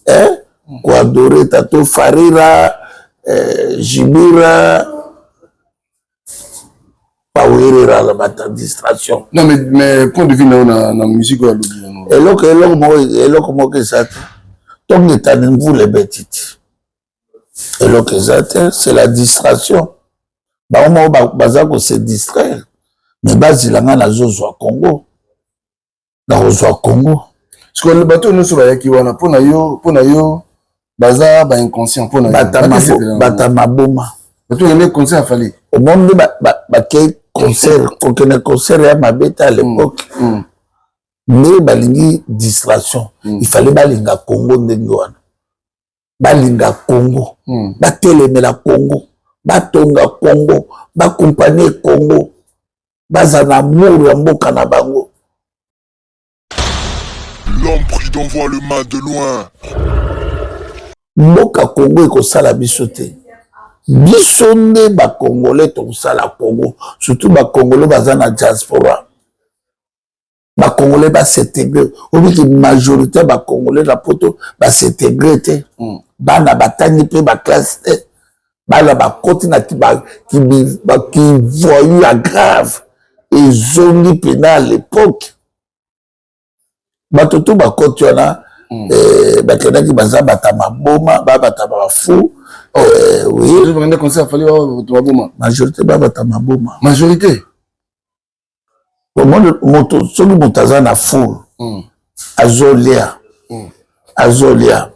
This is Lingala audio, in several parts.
hein? Adorer Tato Farira, Jibira, Pawirira, la distraction. Non, mais point de vue dans la musique, et là, comment que ça? Donc, les tanins, les bêtises. Et là, que ça, c'est la distraction. Bah, on se distraire. Mais basi la ngana zozo Congo. Na zozo Congo. Parce que le bateau nous sur yaki wana pona yo baza ba inconscient pona bata maboma. Bateau les concert fallait. Au monde ba ke concert, aucun concert ya mabeta à l'époque. Mais balingi distraction. Il fallait balinga Congo ndenge wana. Balinga Congo. Ba telemela Congo. Batonga Congo, ba compagnie Congo, bazana mour ya mboka na bango. L'homme prudent voit le mal de loin. Mboka Congo eko sala biso te. Biso nde ba Congolais to sala Congo, surtout ba Congolais bazana diaspora. Ba Congolais ba s'intégrer, obi ki majorité ba Congolais la poto ba s'intégrer te. Bana batani pe ba classe te. Bala ba continue qui voyou la grave et zone pénal à l'époque. Batoto ba kotiona ba kena ki baza batama boma ba batama fou. Oui. Je vais rendre conseil fallait ba boma. Majorité ba batama boma. Majorité. Au monde moto soki motaza na fou. Azolia. Azolia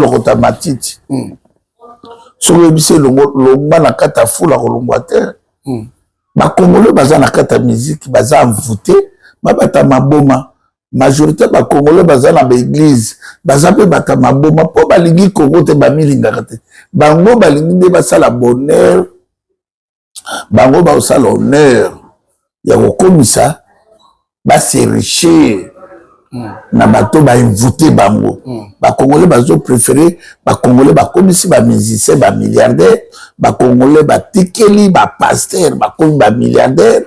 kota matiti. Sur bise longba na kata fula kolongwa te ba Congolais baza na kata musique baza envoûté ba bata maboma majorité ba Congolais baza na ba église baza pe bata maboma po balingi Congo te ba milinga te bango balingi nde basala bonheur bango ba osala honneur ya kokomisa ba se richer na bato ba invité bango ba Congolais bazo préféré ba Congolais ba komisi ba musicien ba milliardaire ba Congolais ba tikeli ba pasteur ba komi ba milliardaire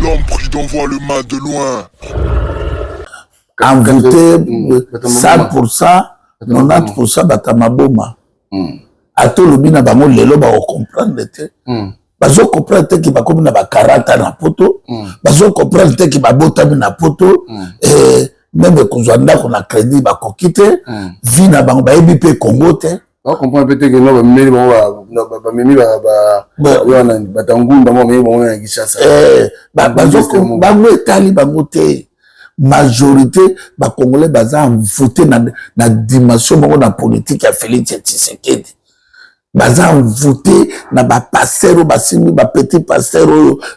L'homme prudent voit le mal de loin. envoûté 100% 90% batamaboma ato lobi na bango lelo ba comprendre te bazo comprendre te ki bakomi na ba karata na poto bazo comprendre te ki babotami na poto même kozwa ndako na crédit bakoki te vi na bango bayebi mpe Congo te on comprend peut-être que non mimi ba mimi ba batangunda mo mimi mo na Kinshasa bazo bango etali bango te majorité ba Congolais baza envoûté na dimension bango na politique ya Félix Tshisekedi baza envoûté na ba pasteur basimi ba petit pasteur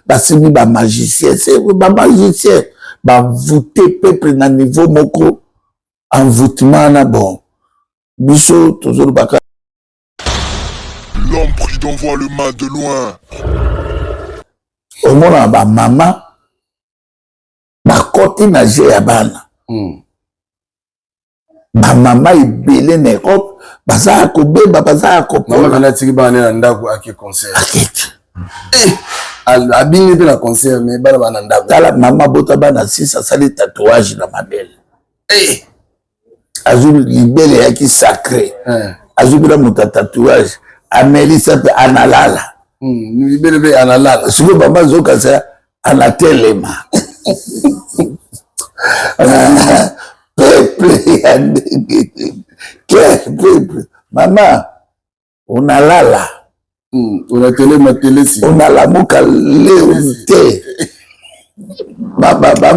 basimi ba magicien c'est ba magicien ba envoûté peuple na niveau moko envoûtement na bon biso toujours baka l'homme prudent voit le mal de loin au moins ba maman ba côté na je ya bana ba mama ibele na Europe baza ko beba baza ko mama kana tiki bana na ndako ake concert abini pe la concert mais bana bana ndako tala mama bota bana 6 sali tatouage na mabele azul libele yaki sacré azul bila muta tatouage amelisa pe analala libele be analala siko baba zoka sa anatelema peuple mama unalala unatelema telesi unalamuka leo te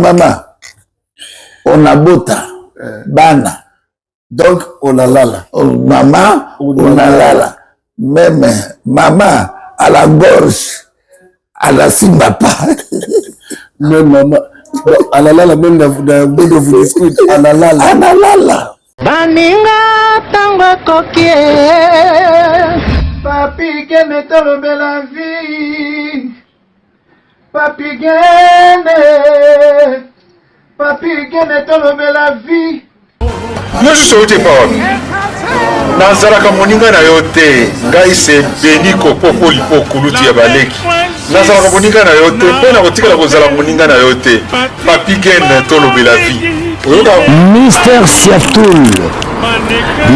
mama unabota bana donc unalala mama unalala même maman à la gorge à la simba pas même maman analala même dans bodo vous discute analala baninga tango kokie papi kene tolobe la vie papi kene tolobe la vie Yo sote pa nazalaka moninga na yo te ngai se beni kopopo lipo kuluti ya baleki nazalaka moninga na yo te mpe na kotikala kozala moninga na yo te papi gene tolobela vie Mister Siatoul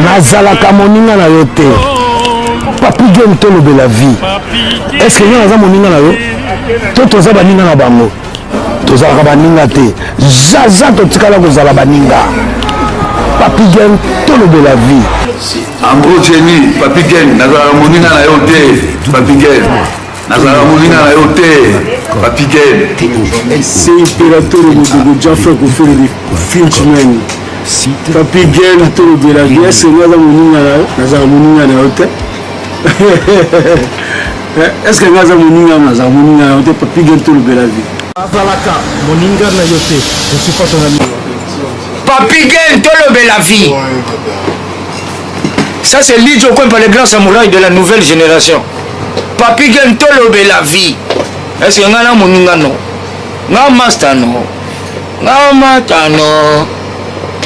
nazalaka moninga na yo te papi game tolobela vie est-ce que nga naza moninga na yo to toza baninga na bango tozalaka baninga te jaja totikala kozala baninga papi game tolobela vie en gros Jenny papi game nazalaka moninga na yo te papi game nazalaka moninga na yo te papi game c'est impérateur de Jaffa Koferi Finchman papi game tolobela vie est-ce que naza moninga na yo nazalaka moninga na yo te est-ce que naza moninga nazalaka moninga na yo te papi game tolobela vie azalaka moninga na yo te je suis pas ton ami papi game tolobela vie. Ça c'est Lidjo Kwempa, le grand samouraï de la nouvelle génération. Papi Gen Tolobe la vie. Est-ce que ngana moninga no? Nga master no. Nga mata no.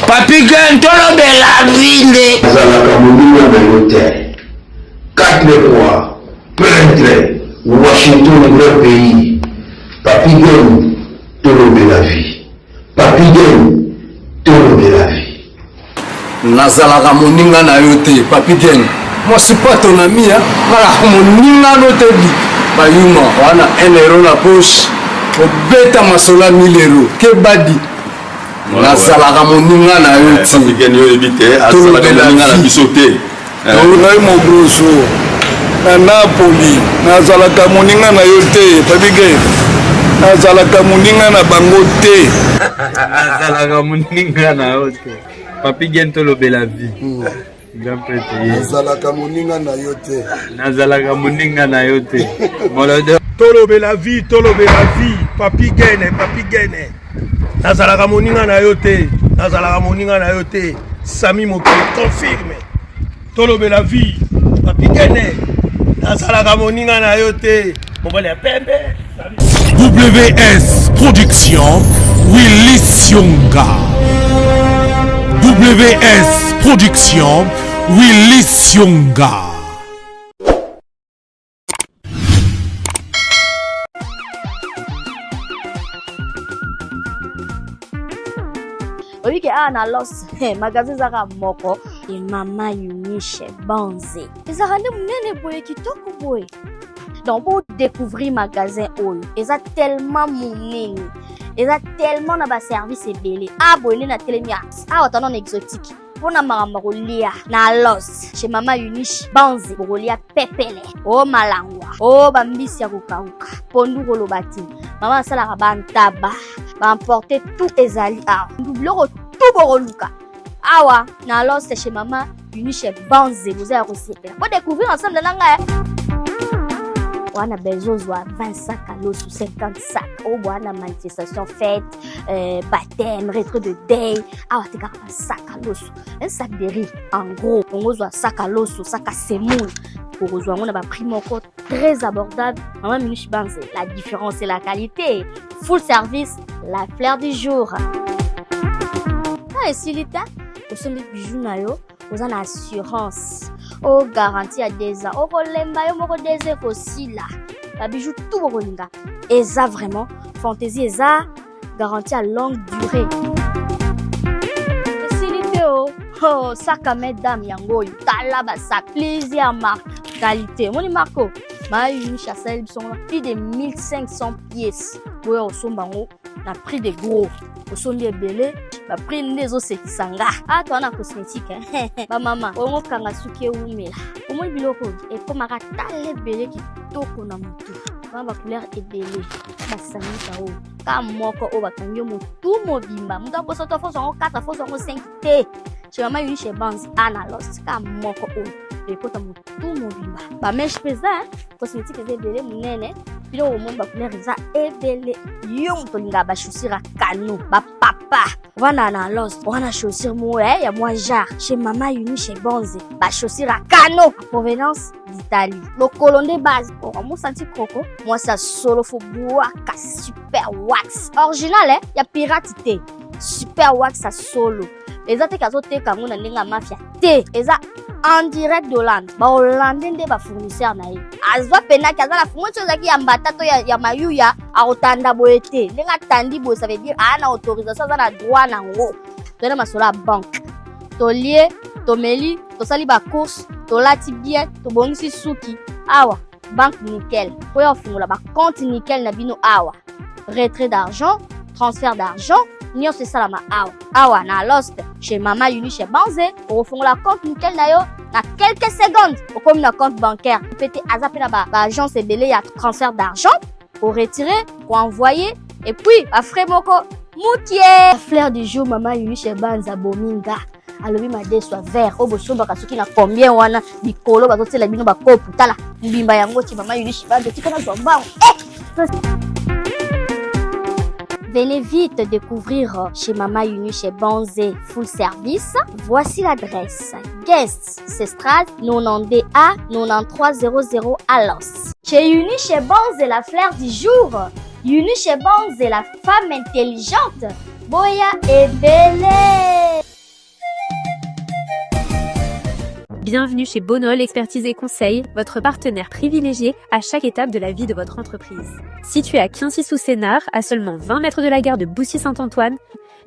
Papi Gen Tolobe la vie. Zalaka moninga na yote. 4 fois. Peintre. Washington, grand pays. Papi Gen Tolobe la vie. Papi Gen Tolobe la vie. nazalaka moninga na yo te papi gang moi c'est pas ton ami hein nalaka moninga no te bi bayuma wana 1 euro na poche obeta masola 1000 euro ke badi nazalaka moninga na yo te papi gang yo ebite azalaka moninga na biso te ngai mogroso na Napoli nazalaka moninga na yo te papi gang nazalaka moninga na bango te nazalaka moninga na yo te papi gen tolobela vie grand prêtre nazalaka moninga na yo te nazalaka moninga na yo te tolobela vie papi gene nazalaka moninga na yo te nazalaka moninga na yo te Sami Mokili confirme tolobela vie papi gene nazalaka moninga na yo te mobale pembe WS Production Willy Sionga. WS Production Willy Sionga. Oui, que na los magasin zaka moko et Mama Eunice Banze. Les arandé munene boye kitoko boye. Donc pour découvrir magasin Oyo, ils a tellement munene. Ils a tellement na ba service ebele. Ah boye na telemia. Ah otana na exotique. Pona maramarolia na los chez Mama Eunice Banze bolia pepele. Oh malangwa. Oh bambisi ya kokauka. Pondu kolobati. Maman sala ka bantaba. Va emporter tout ezali ah doublero tout boroluka awa na alors c'est chez Mama Eunice Banze vous allez reciter pour découvrir ensemble de nanga on a besoin de 20 sacs à l'eau sous 50 sacs au bois na manifestation fête baptême retrait de deuil awa te ka sac à l'eau un sac de riz en gros on besoin sac à l'eau sac à semoule pour rejoindre on a prix moko très abordable Mama Eunice Banze la différence c'est la qualité full service la fleur du jour et si l'état au sein des bijoux na yo vous en assurance au garantie à 2 ans au kolemba yo moko 2 ans aussi là la bijou tout bolinga et ça vraiment fantaisie et ça garantie à longue durée et si l'état oh sac à mesdames yango tala ba sac plaisir marque qualité moni marco Mama Eunice chassel sont plus de 1500 pièces pour au sombango na prix des gros au son des belé ba prix des os sanga ah toi na cosmétique ba mama on kanga suke umela au moins biloko et comme aka tale belé qui toko na mutu ba couleur et belé ba sanita o ka moko o ba kanyo mutu mobimba mutu ko soto fo son 4 fo son 5 t chez Mama Eunice Banze analos ka moko o et kota mutu mobimba ba mèche pesa cosmétique et belé munene bilo au monde ba couleur za et belé yom tolinga ba chaussure kanu ba papa wana na los wana chaussure mo ya moi jar chez Mama Eunice Banze ba chaussure kanu provenance d'Italie le colonne base pour mon senti croco moi ça solo fo bois ka super wax original ya piratité super wax ça solo les autres caso te kango na linga mafia te eza en direct de Hollande ba Hollande nde ba fournisseur na ye azwa pena kaza la fournisseur zaki ya mbata to ya mayuya akotanda boye te ndenge atandi boye ça veut dire ana autorisation aza na droit nango toyena masolo ya banque tolie tomeli tosali bacourse tolati bien tobongisi suki awa banque nickel po ya ofungola bacompte nickel na bino awa retrait d'argent transfert d'argent nyonso esalama awa na lost chez mama uni chez banze okofungola compte nickel na yo na quelques secondes okomi na compte bancaire pete aza mpe na baagence ebele ya transfert d'argent koretirer koenvoyer et puis bafrais moko mukie fleur du jour mama uni chez banza bominga alobi madeswa vert o bosombaka soki na combien wana bikolo bazotela bino bakopu tala mbimba yango ti mama uni chez banza tika na zwa mbango Venez vite découvrir chez Mama Uni chez Banzé Full Service. Voici l'adresse. Guest, Cestral, 90A 9300 à Los. Chez Uni chez Banzé, la fleur du jour. Uni chez Banzé, la femme intelligente. Boya et Bélé. Bienvenue chez Bonol Expertise et Conseil, votre partenaire privilégié à chaque étape de la vie de votre entreprise. Situé à Quincy-sous-Sénart, à seulement 20 mètres de la gare de Boussy-Saint-Antoine,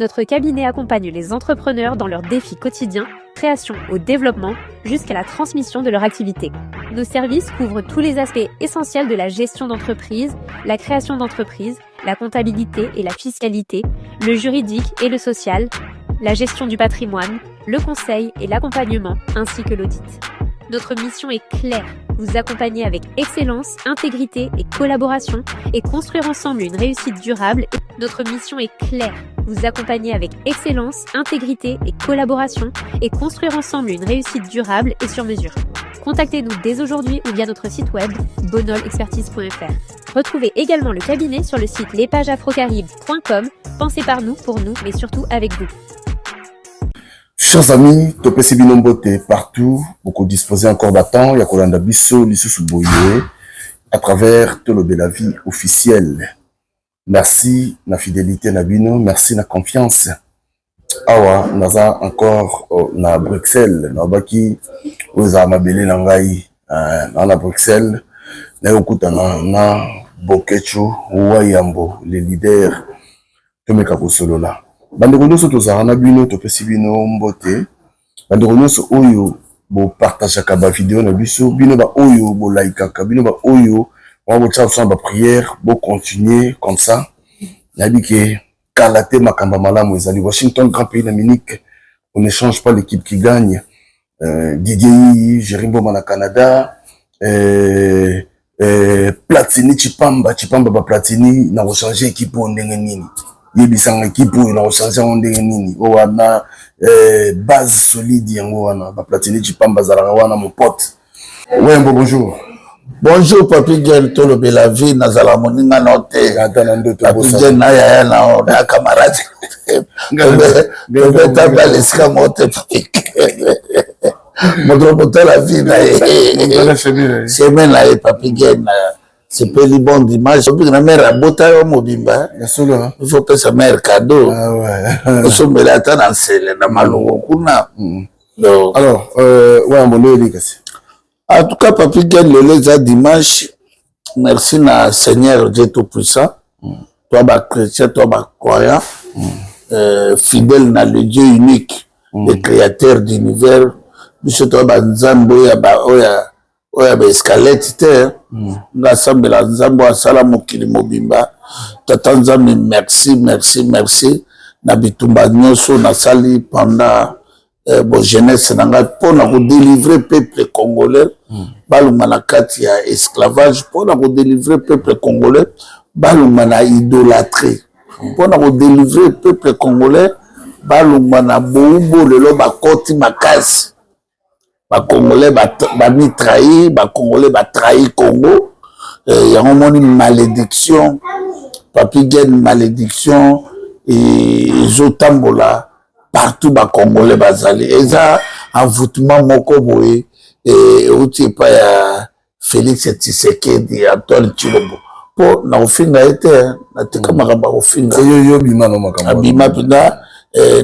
notre cabinet accompagne les entrepreneurs dans leurs défis quotidiens, création au développement, jusqu'à la transmission de leur activité. Nos services couvrent tous les aspects essentiels de la gestion d'entreprise, la création d'entreprise, la comptabilité et la fiscalité, le juridique et le social, la gestion du patrimoine, le conseil et l'accompagnement, ainsi que l'audit. Notre mission est claire, vous accompagner avec excellence, intégrité et collaboration et construire ensemble une réussite durable. Notre mission est claire, vous accompagner avec excellence, intégrité et collaboration et construire ensemble une réussite durable et sur mesure. Contactez-nous dès aujourd'hui ou via notre site web bonolexpertise.fr. Retrouvez également le cabinet sur le site lespagesafrocaribe.com. Pensez par nous, pour nous, mais surtout avec vous. Chers amis, topesi bino mbote partout, beaucoup disposer encore d'attendre, ya kolanda biso lisusu boye à travers Tolobe la vie officielle. Merci na fidélité na bino, merci na confiance. Awa naza encore na Bruxelles, na baki oza mabele na ngai na Bruxelles, na yokuta na Bokechu Wayambo, les leaders tomeka kosolola. Bandeko nyonso tozala na bino topesi bino mbote bandeko nyonso oyo bo partageaka ba vidéo na biso bino ba oyo bo likeaka bino ba oyo on va faire ba prière bo continuer comme ça nabi ke kalaté makamba malamu ezali Washington grand pays d'Amérique on n'échange pas l'équipe qui gagne Didier Jerimbo na Canada Platini Chipamba ba Platini na changer équipe on ndenge nini yebisanga équipe oyo na changer on ndenge nini o wana base solide yango wana ba Platini Chipamba zalaka wana mon pote. Ouais, bonjour. Bonjour Papi Guel Tolobe la vie nazala moninga note Papi Guel na ya na camarade ngebe taba leska mote Papi Modro pote la vie na semaine na Papi Guel c'est pas le bon dimanche Papi na mère abota yo mobimba il faut que sa mère cadeau nous sommes là dans celle na malongo kuna alors ouais mon Dieu kasi. En tout cas, Papi Guel, le dimanche, merci na Seigneur Dieu Tout-Puissant, toi, chrétien, toi, croyant, fidèle na le Dieu unique, le créateur d'univers, monsieur toi, Nzambo, oya escalette terre, ensemble la Nzambo asala mokili mobimba, tata Nzambe, merci, na bitumba nyonso na sali pendant bon jeunesse nanga pour na délivrer peuple congolais baluma na kati ya esclavage pour na délivrer peuple congolais baluma na idolâtrie pour na délivrer peuple congolais baluma na boumbo lelo bakoti makasi ba congolais ba mitrahi ba congolais ba trahi Congo ya moni malédiction Papi Guel malédiction et zotambola partout bas congolais bazali eza envoûtement moko boye et outi pa ya Félix Tshisekedi Antoine Tshilombo po na ofinga ete na tika makamba ofinga yo bima no makamba abima pina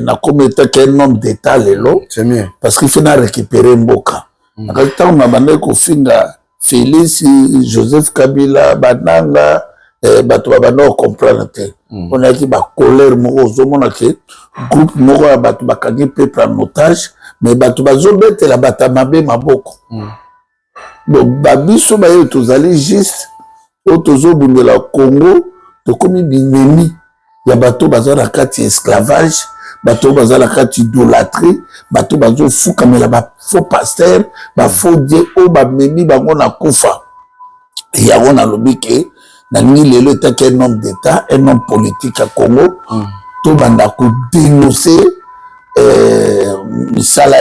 na kometa qu'un homme d'état lelo c'est mieux parce qu'il faut na récupérer mboka na tant na bande ko finga Félix Joseph Kabila bananga bato babanda comprendre te on a dit ba colère moko ozomona ke groupe moko ya bato bakangi peuple en otage mais bato bazobetela bato mabe maboko bon babiso baye tozali juste oyo tozobundela Congo tokomi binemi ya bato baza na kati esclavage bato baza na kati idolâtrie bato bazofukamela bafaux pasteur bafaux dieu oyo bamemi bango na kufa yango nalobi ke nalingi lelo etaki un homme d'état un homme politique à Congo tobanda kodénoncer misala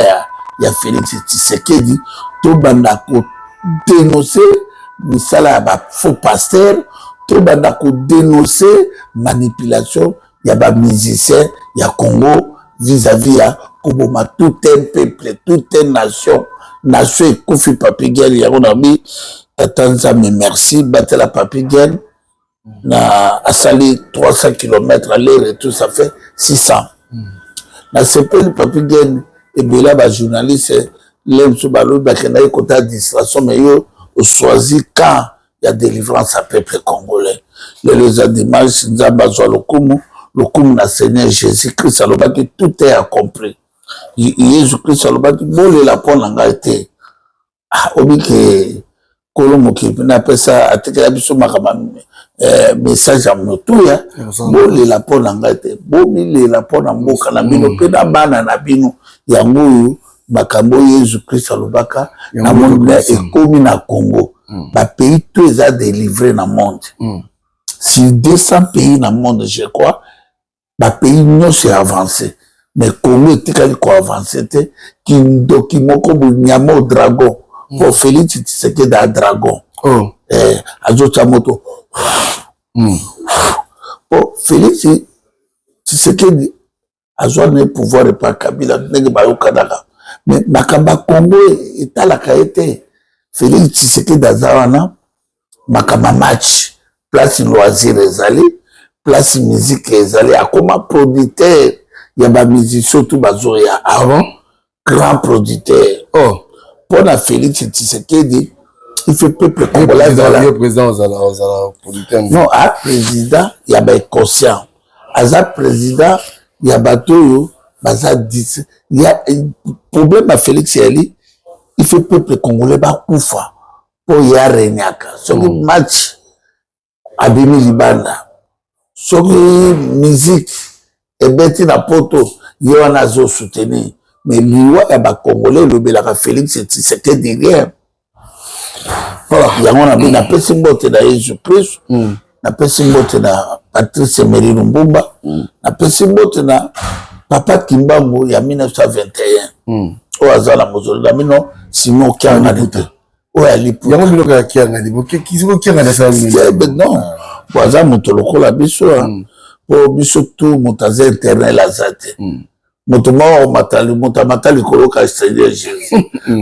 ya Félix Tshisekedi tobanda kodénoncer misala ya bafaux pasteur tobanda kodénoncer manipulation ya bamusicien ya Congo vis-à-vis ya koboma tout un peuple toute une nation ekufi Papi Gueye yango nabi tata nzambe merci batela Papi Gueye na asali 300 km aller et tout ça fait 600 na sepeli Papi Gueye ebela ba journaliste lemso balo bakenda ekota distraction mais yo choisi quand il y a délivrance à peuple congolais les dimanche nzamba zwa lokumu na Seigneur Jésus-Christ alobaki tout est accompli Jésus-Christ alobaki bolela pona ngai te obike kolomoki na pesa atekela biso makama message ya motuya bolela pona ngai te bomilela pona mboka na bino pe na bana na bino yango oyo makambo Jésus-Christ alobaka na monde ekomi na Congo ba pays tout eza délivré na monde si 200 pays na monde je crois ba pays nyonso avancé mais Congo etikali ko avancé te kindoki moko bunyamo dragon pour Félix Tshisekedi da dragon azota moto pour Félix Tshisekedi azwa ne pouvoir par Kabila ndenge bayokanaka mais makamba Congo etalaka ete Félix Tshisekedi azawana makamba match place loisir ezali place musique ezali akoma producteur ya ba musicien tout bazoya avant grand producteur pour na Félix Tshisekedi il fait peuple congolais le président aux producteur non a président ya ba conscient aza président ya bato baza 10 il y a problème à Félix Yali il fait peuple congolais ba kufa pour ya renyaka so match abimi libanda soki musique ebeti na poto yo wana zo soutenir mais liwa ya ba congolais lobelaka Félix Tshisekedi rien yango na bina pesi mbote na Jésus-Christ na pesi mbote na Patrice Emery Lumumba na pesi mbote na Papa Kimbangu ya 1921 oyo aza na mozolo na bino Simon Kianga te oyo alipu yango biloko ya Kianga libo kiziko Kianga na sala non boaza moto lokola biso po biso tu moto aza éternel aza te moto moko moto amata likolo ka Seigneur Jésus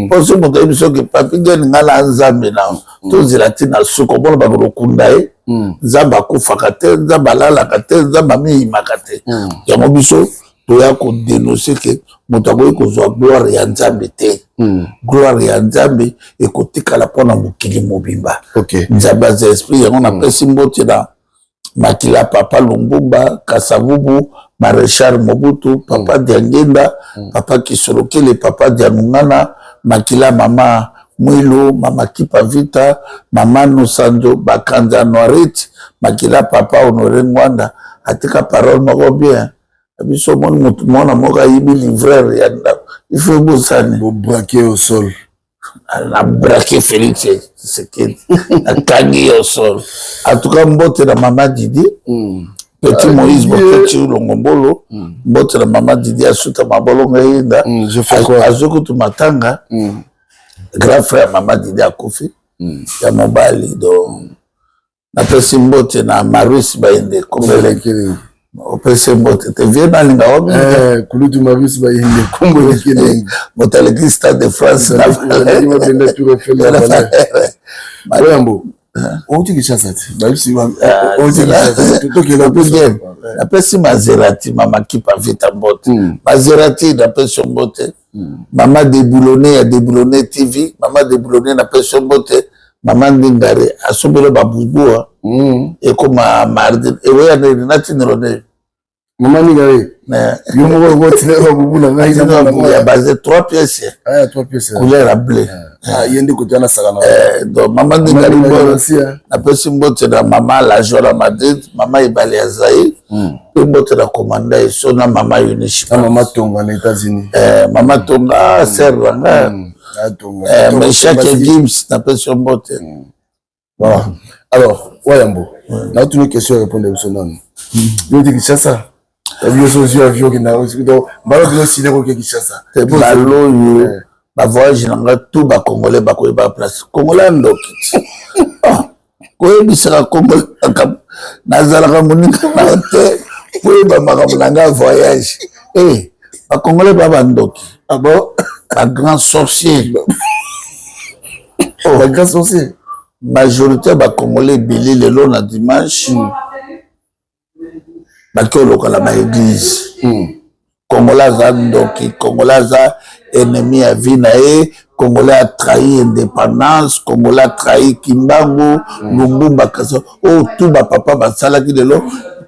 po so moto ayebi soki Papi Gueye nga na nzambe na tozela ti na suka mpona bakolokunda ye nzambe akufaka te nzambe alalaka te nzambe amiyimaka te yango biso toya kodénonce ke moto akoki kozwa gloire ya nzambe te gloire ya nzambe ekotikala mpona mokili mobimba nzambe aza esprit yango napesi mbote na Makila Papa Lumumba Kasavubu Maréchal Mobutu Papa Diangenda Papa Kisolokele Papa Dianungana Makila Mama Mwilo Mama Kipa Vita Mama Nusando Bakanja Noirite Makila Papa Honoré Ngwanda atika parole moko bien biso mona moko ayibi livreur ya il faut bosani bo braquer au sol na braquer Félix Tshisekedi na kangi au sol en tout cas mbote na Mama Didi petit Moïse Boketi Longombolo mbote na Mama Didi asuta mabolo ngayinda azokutu matanga grand frère Mama Didi akufi ya mobali donc na pesi mbote na Maurice Bainde Kombelekele opese mbote te viens na linga wabi kulutu Maurice Bainde Kombelekele motaleki Stade de France na ma benda tu refele Mayambo oti kishasa ti babisi oti kishasa to kila bien na pesi Maserati Mama Kipa Vita mbote Maserati na pesi mbote Mama Déboulonné ya Déboulonné TV Mama Déboulonné na pesi mbote maman Ndingare asomelo babubua et comme mardi et ouais nati nirone maman Ndingare yo mo ko tine babubu na ngai il y a basé 3 pièces couleur à bleu yende ko tana sakana donc maman Ndingare na pesi mbote na maman la jola Madrid maman ibali azai pe mbote na commanda et sona maman Unish maman Tonga na États-Unis maman Tonga sœur Ranga mais chaque Gibbs n'a pas sur mbote. Voilà. Alors, Wayambo, là tu une question à répondre à non. Je dis Kinshasa. La vie aux avions qui n'a donc balo de ciné ko Kinshasa. C'est balo yo ba voyage na tout ba congolais ba ko ba place. Congolais ndoki. Ko ebisaka Congolais nazala ka moninga na te ko ba makamulanga voyage. Ba congolais ba ndoki. Ah bon? Un grand sorcier. Un grand sorcier. Majorité de Congolais belé le long à dimanche. Bako lokola ba église. Congolais a ndoki, Congolais a ennemi à Vinae, Congolais a trahi indépendance, Congolais a trahi Kimbangu, Lumumba Kaso. Oh tout ba papa ba sala ki de lo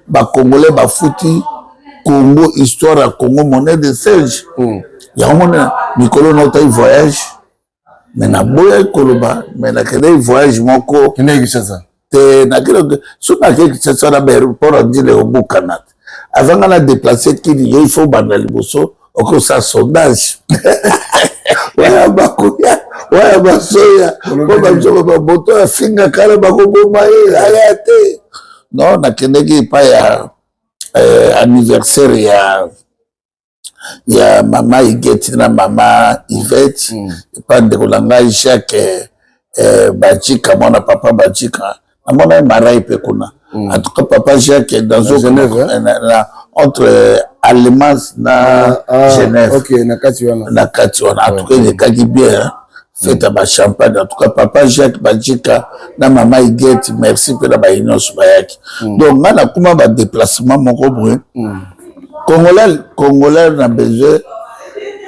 ba Congolais ba fouti Congo histoire à Congo monnaie de Serge. Il y a un moment, Nicolas n'a voyage, mais n'a pas Koloba, mais n'a qu'un voyage, mon co. Qui n'est que ça? T'es n'a que ce n'a que ça dans l'aéroport à dire au Boucanat. Avant qu'on a déplacé, il faut banal bosso, au coup ça sondage. Ouais, Bakuya, ouais, Basoya, ouais, Bato, Finga, Karabako, Bomaï, arrêtez. Non, n'a qu'un pas ya anniversaire, il y a maman Igeti na maman Yvette et pas de kolanga Jacques Bachika mona papa Bachika amona marai pe kuna en tout cas papa Jacques dans Genève entre Allemagne na Genève OK na katiwana en tout cas il est bien fait à champagne en tout cas papa Jacques Bachika na maman Igeti merci pour la baïno subayaki donc mana kuma ba déplacement mon gros Congolais n'a besoin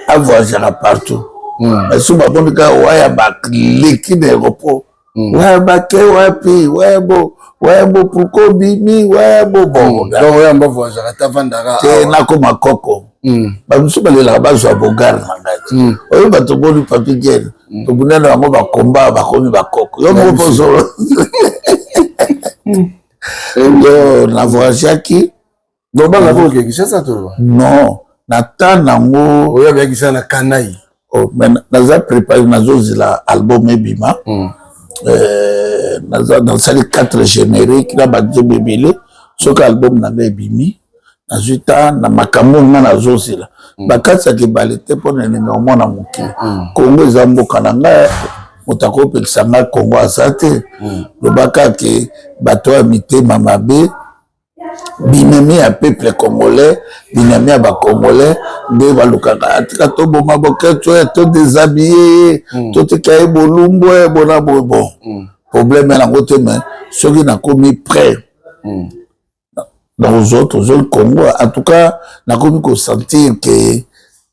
à voyager partout. Mais si on a dit ouais bah l'équipe d'aéroport, ouais bah que ouais puis ouais bon pourquoi bimi ouais bon donc ouais on va voyager à Tavandara. C'est na comme un coco. Bah nous sommes allés là-bas sur Bogar mangati. Oui bah tu vois du papier gel. Tu vois là on va combat bah comme bah coco. Yo me pose. Yo na voyager qui donc ba la voke Kinshasa to non nata nango oya ba Kinshasa na kanai oh mais naza préparé nazo zila album ebima naza dans les 4 génériques na ba djebele soka album na ebimi nazuta na makambo na nazo zila bakatsa ke balete pona ni mona moki Kongo zamboka nanga motako pekisanga Kongo asate lobaka ke bato ya mitema mabe binami à peuple congolais, binami à bas congolais, de balukaka atika to boma boke to déshabillé, to te kaye bolumbo bona bon problème na côté mais ceux qui n'a commis prêt dans les autres Congo en tout cas n'a commis qu'on sentir que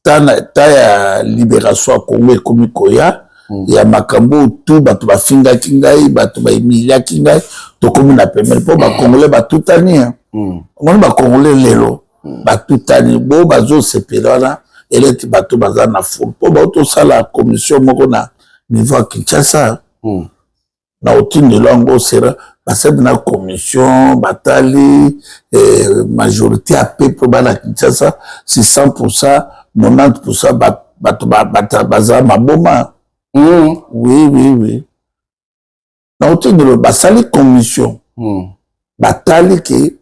ta libération à Congo comme koya il y a makambo tout batu ba finga kingai batu ba emilia kingai to comme na permettre pour ba congolais ba tout année on ba congolais lelo ba tout année bo bazo sepelana eleti batu baza na full po ba to sala commission moko na niveau Kinshasa na otindi longo sera parce que na commission batali majorité à peuple ba na Kinshasa c'est 100% 90% batu baza maboma. Oui. Donc, tu dis, basali commission. Batali que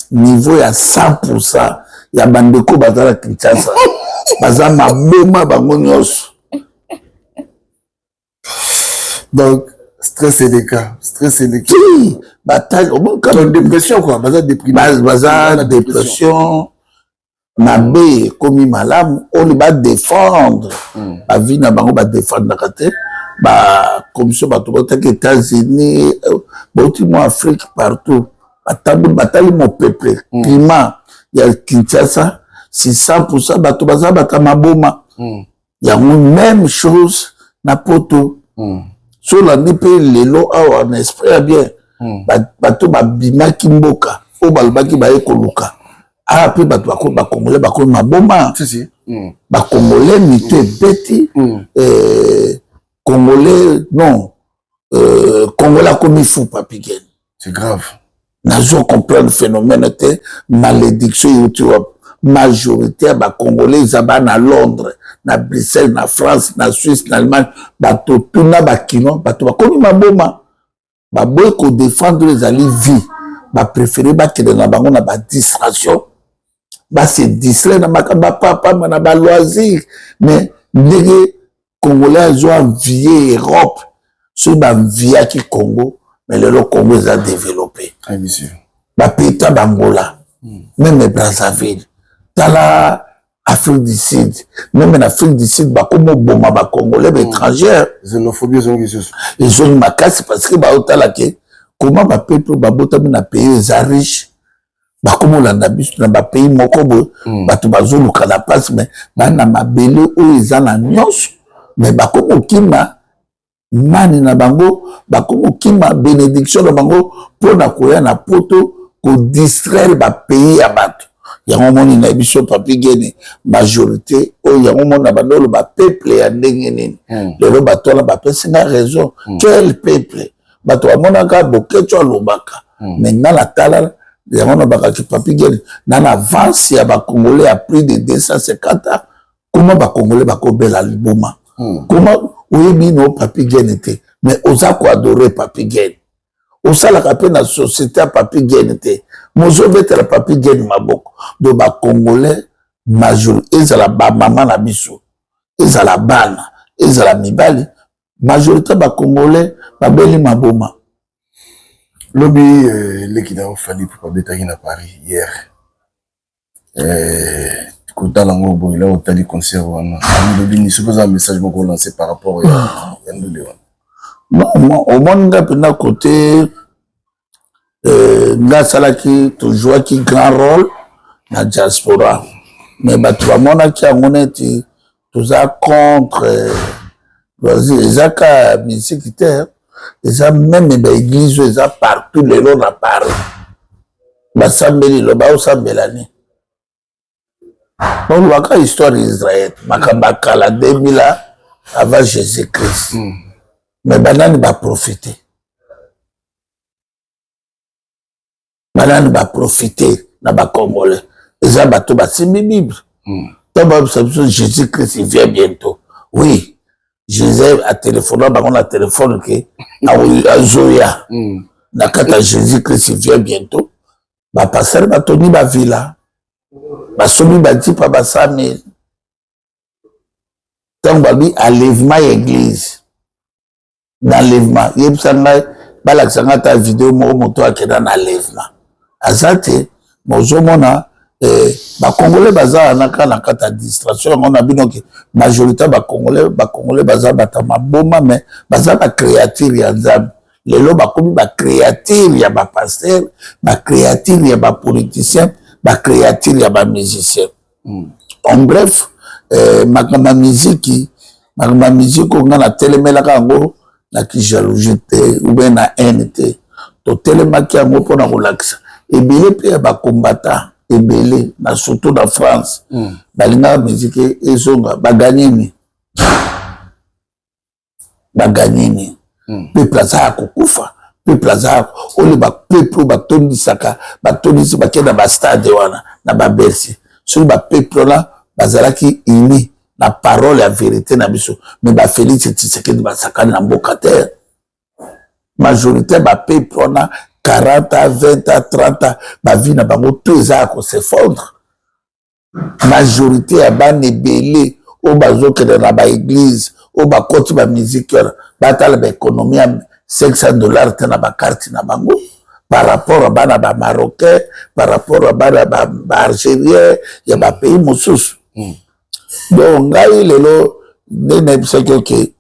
niveau à 100%, il y a bandeko batala Kinshasa. Baza maboma bangonyos. Donc, stress et des cas. Qui? Bataille, au moins, quand dépression, quoi. Baza dépression. Baza dépression. Nabe komi malamu on va défendre la vie na bango ba défendre na kate ba commission ba to aux États-Unis au Afrique partout batali mon peuple climat ya Kinshasa c'est 100% bato baza bata maboma ya même chose na poto so landi mpe lelo awa na esprit bien bato babimaki mboka oyo balobaki baye koluka awa mpe bato bakongolais bakomi maboma bakongolais mito ebeti congolais non congolais akomi fou papigene c'est grave nazo comprendre phénomène te malédiction euti majorité ya bacongolais eza baa na Londres na Bruxelles na France na Suisse na Allemagne bato tuna bakino bato bakomi maboma baboye kodéfendre ezali vie bapréféré bakende na bango na badistraction base distraire na makambo bapapama na baloisir mais ndenge congolais azo envie Europe soki banviaki Congo mais lelo Congo eza développé bapeta bangola même Brazzaville tala Afrique du Sud même en Afrique du Sud bakomo boma bacongolais baétrangère xénophobie ezongi makasi parce que baotalaki comment bapeuple babotami na pays eza riche bakomolanda biso na bapays moko boye bato bazoluka na place mais bana mabele oyo eza na nyonso mais bakomokima mani na bango bakomokima bénédiction na bango mpona koya na poto kodistraire bapays ya bato yango moni na biso papi gene majorité oyo yango moni na bandolo bapeuple ya ndenge nini lelo bato wana bapesinga raison quel peuple bato bamonaka bokeco alobaka mais nga na tala yango na bakaki papi gene na avance ya bacongolais ya plus de 250 ans comment bacongolais bakobela liboma comment oyebi no papi gene te mais oza koadore papi gene osalaka mpe na société ya papi gene te mozobetela papi gene maboko do bacongolais major ezala bamama na biso ezala bana ezala mibali majorité bacongolais babeli maboma lobi leki na ofali mpo babetaki na Paris hier kotala ngo boye la otali concert wana lobi ni suppose un message moko lancé par rapport ya ndule wana non omoni nga mpena côté nga asalaki tozwaki grand rôle na diaspora mais bato bamonaki yango neti toza contre ezaka musique te eza meme baeglise oyo eza partout lelo na Paris basambeli lo baosambelani olobaka histoire ya Israël makambo akala 2000 avant Jésus-Christ mais banani baprofite na bacongolais eza bato basimbi bible to babisa biso Jésus-Christ il vient bientôt oui Jésus a téléphoné bango na téléphone ke azoya na kati ya Jésus-Christ il vient bientôt bapasteur batoni bavila basomi batipa basameli ntango babi enlèvement ya église d'enlèvement yebisa ngai balakisa ngai ata video moko moto akenda na enlèvement aza te mozomona bacongolais baza wana kaka na kati ya distraction yango na bino ke majorité bacongolais baza bata maboma mais baza bacréature ya nzambe lelo bakomi bacréature ya bapaster bacréature ya bapoliticien bacréature ya bamusicien en bref makambo ya miziki oyo nga natelemelaka yango na kijalougie te oubien na haine te totelemaki yango mpona kolakisa ebele mpe ya bakombata ebele na surtout na France balingaka miziki ezonga baganyini peuple aza ya kokufa peuple aza oyo bapeuple batondisi bakenda bastade wana na babersi soki bapeuple wana bazalaki uni na parole ya vérité na biso mais bafélix Tshisekedi basakani na mboka te majorité bapeuple wana 40 ans 20 ans 30 ans bavi na bango to eza ya kosefondre majorité ya bana ebele oyo bazokende na baeglise oyo bakoti bamiziki wana batala baéconomie ya $500 te na bakarte na bango par rapport à bana bamarocain par rapport à bana baalgérien ya bapays mosusu donc ngai lelo nde nayebisaki oke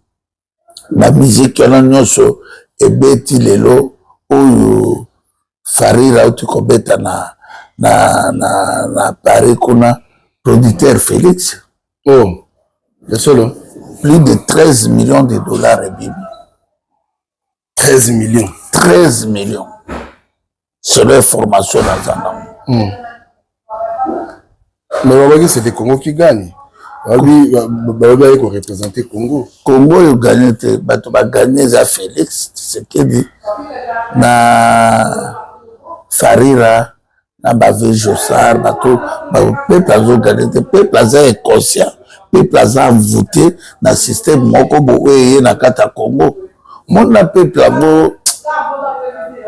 bamiziki wana nyonso ebeti lelo oyo farira auti kobeta na Paris kuna producteur Félix solo plus de 13 millions de dollars ebibi 13 millions. 13 millions. C'est leur formation dans un an. Mais c'est les Congo qui gagnent. Il faut représenter Congo. Congo, il gagne, il va gagner Félix, c'est ce qu'il dit. Na Farira, na Bavé Jossar, le peuple a gagné, le peuple a inconscient, le peuple a voté dans le système Moko Boé na Kata Congo. Mon peuple a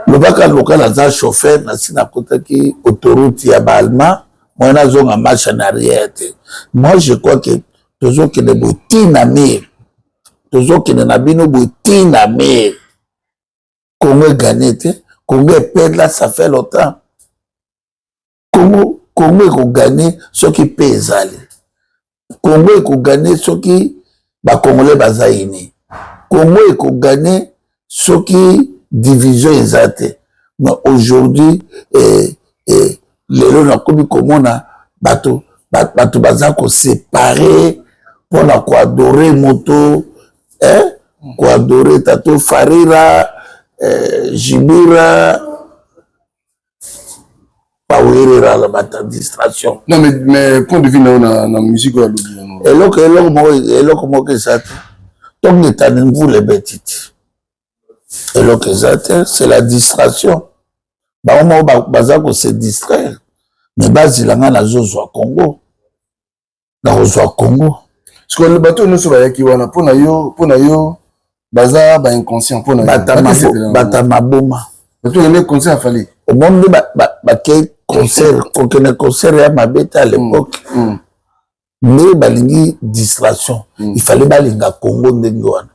le bac local a chauffeur, na sina kota ki autoroute ya Balma. Moi, je suis en marche en arrière. Moi, je crois que toujours qu'il y a des boutines à mer, toujours qu'il y a des boutines à mer, Congo est gagné, Congo est perdu là, ça fait longtemps. Congo est gagné ce qui pèse. Congo est gagné ce qui va Congolais bazaïni. Congo est gagné ce qui division exacte. Mais aujourd'hui, lelo na kobi komona bato baza ko séparer pour na ko adorer moto ko adorer tato Farira Jibira Pawirira la bata distraction. Non mais point de vue na musique ya lobi. Eloko mo ke ça donc netane vous les bêtises. Eloko ça c'est la distraction. Baza ko se distraire. Mais bazilanga na zozwa Congo. Na zozwa Congo. Parce que le bateau nous soba yaki wana pona yo baza ba inconscient pona bata maboma. Bateau le concert fallait. Au monde ba ke concert, concert ya mabeta à l'époque. Mais balingi distraction. Il fallait balinga Congo ndenge wana.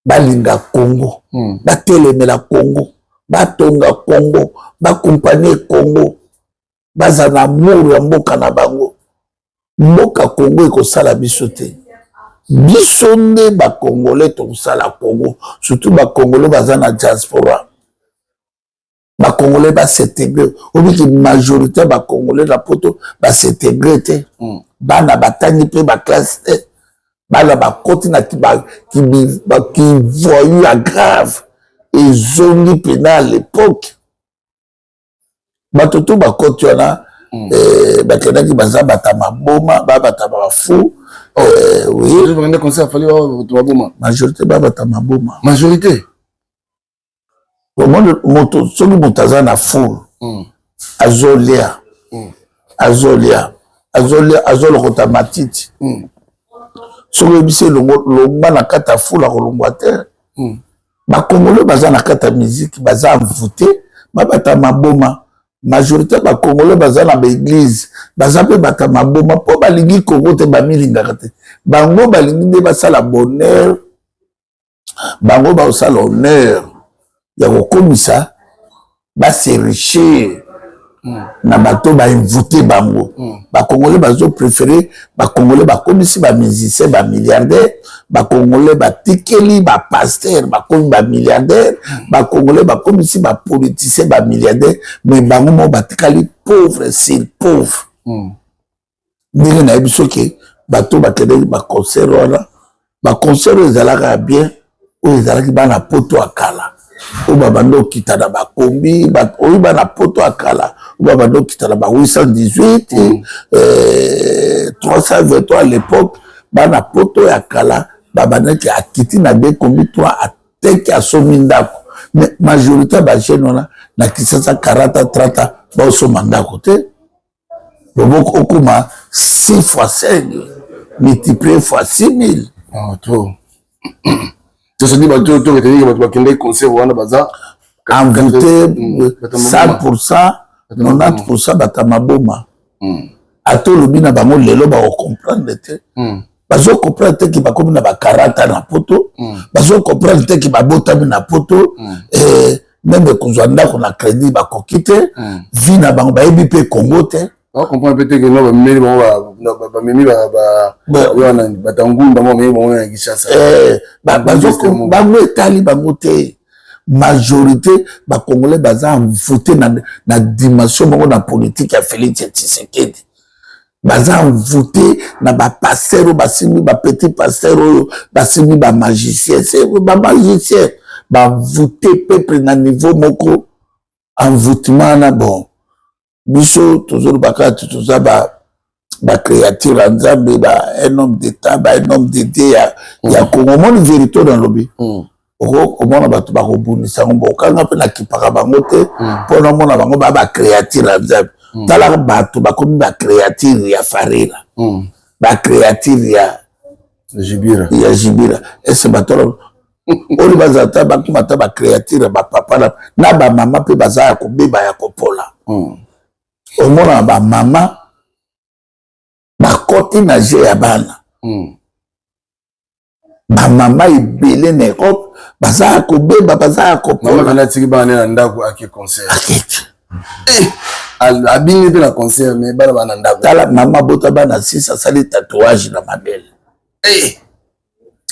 Balinga Congo. Batelemela Congo. Batonga Congo, bakompanie Congo, bazana amour ya mboka na bango. Mboka Congo ekosala biso te. Biso nde bakongolais tokosala Congo, surtout bakongolais baza na diaspora. Bakongolais basintegre, obiki majorité bakongolais na poto basintegre te. Bana batangi pe baklasse te. Bana bakoti na ki voyou ya grave. Et zoni pena à l'époque. Batoto bakoti wana bakena ki baza batama boma batama fou. Oui. Majorité batama boma. Majorité. Moto soki motaza na fou. Azolia. Azolokota matiti. Soki ebise lomba na kata fou la kolongwa te. Bakongolais baza na kata musique baza voté babata maboma majorité bakongolais baza na l'église baza pe bata maboma po balingi Congo te bamilingaka te bango balingi nde basala bonheur bango basala honneur ya kokomisa basenrichir na bato bainvite bango bakongolais bazo préféré bakongolais bakomisi bamusicien bamilliardaire bakongolais batikeli bapasteur bakomi bamilliardaire bakongolais bakomisi bapoliticien bamilliardaire mais bango mo batikali pauvre sur pauvre ndenge nayebi soki bato bakendeki baconcert wana baconcert oyo ezalaka bien oyo ezalaki bana poto akala oyo babanda okita na bakombi oyo bana poto akala oyo babanda okita na ba 818 323 à l'époque bana poto ya kala babandaki akiti na de kombi 3 ateki asomi ndako mais majorité bagene wana na kisasa 40-30 baosoma ndako te loboko okuma 6 fois 5 multiplié fois 6000 trop. Ça dit bateau to retenir bateau bakende concert wana baza envoûté 100% 90% batama boma ato lobi na bango lelo ba comprendre te bazo comprendre te ki bakomi na ba 40 na poto bazo comprendre te ki babotami na poto même kozwa ndako na crédit bakoki te vi na bango bayebi pe Congo te. On comprend peut-être que non mais mimi batangunda mo mimi ya Kinshasa bango etali bango te majorité bakongolais baza voté na dimension bango na politique ya Félix Tshisekedi baza voté na bapasteur basimbi bapetit pasteur oyo basimbi bamagicien c'est bamagicien voûter peuple na niveau moko envoûtement na bon biso toujours bakati toza ba créature en Nzambe un homme d'état un homme d'idée ya Congo mon vérité dans lobby o mona bato ba kobunisa ngo kanga pe na kipaka bango te pona mona bango ba créature en Nzambe tala bato ba komi ba créature ya farira ba créature ya jibira et ce bato oli bazata ba kumata ba créature ba papa na ba mama pe bazaya ko beba ya kopola o mona ba mama ba koti na je ya bana ba mama ibele na Europe bazaya ko beba bazaya kopola mama kana tiki bana na ndako ake concert abini pe na concert mais bana na ndako tala mama bota bana 6 asali tatouage na mabele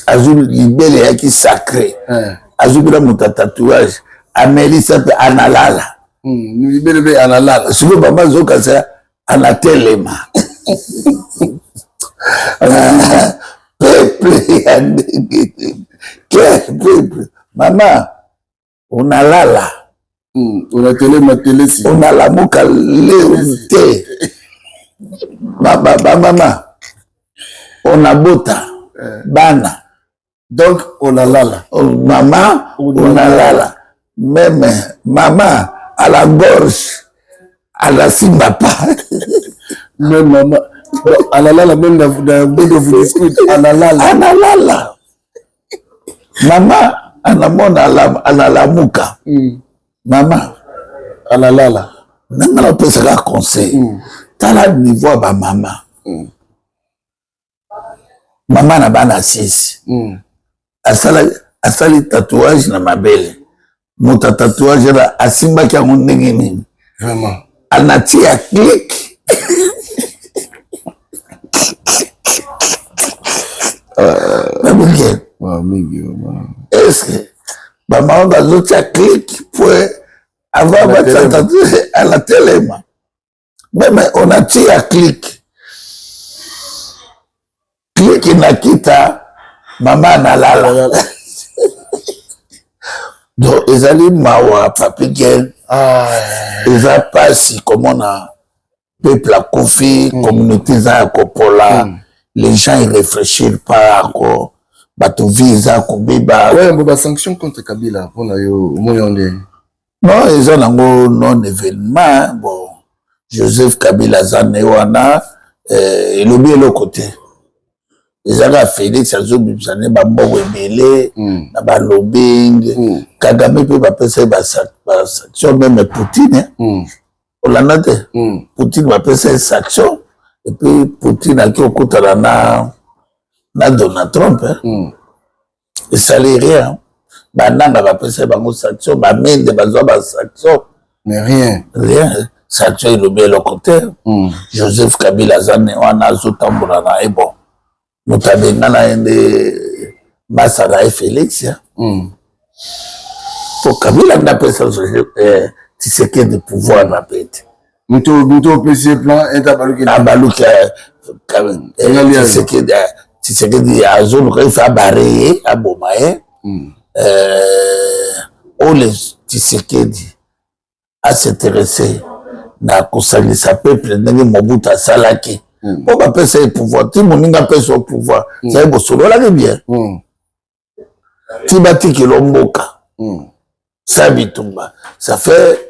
azul libele yaki sacré azul bila muta tatouage amelisa pe analala libele be analala siko baba zoka sa anatelema peuple peuple mama unalala unatelema telesi unalamuka leo te mama unabota bana donc unalala mama unalala même maman à la gorge à la simbapa même maman analala même dans bodo vous discute analala mama anamona analamuka mama analala nanga na pesa conseil tala niveau ba mama mama na bana 6 asali tatouage na mabele moto tatouage la asimbaki yango ndenge nini vraiment anatia click est-ce que mama bazotia click pour avant batata à la telema même on a tia click nakita mama analala donc ezali mawa papi gen eza pasi comme on a peuple a confié communauté za ya kopola les gens ils réfléchissent pas encore bato vie eza kobeba ba sanction contre Kabila pona yo moyonde non eza nango non événement bon Joseph Kabila zane wana elobi eloko te ezaka Félix azobibisane bambongo ebele na balobing Kagame mpe bapesa basanction meme Poutine olanda te Poutine bapesa sanction et puis Poutine aki okutana na Donald Trump esali rien bananga bapesa bango sanction bamende bazwa basanction mais rien sanction elobi eloko te Joseph Kabila zane wana azotambola na ye bon moto abengana ye nde basa na ye Félix po Kabila ndapesa Tshisekedi pouvoir na pete moto opesi plan abaluki Tshisekedi azoluka ife abare ye aboma ye ole Tshisekedi asinteresse na kosalisa peuple ndenge Mobutu asalaki po bapesa ye pouvoir ti moninga apesa yo pouvoir zaye bosololaki bien ti batikela mboka sa bitumba ça fait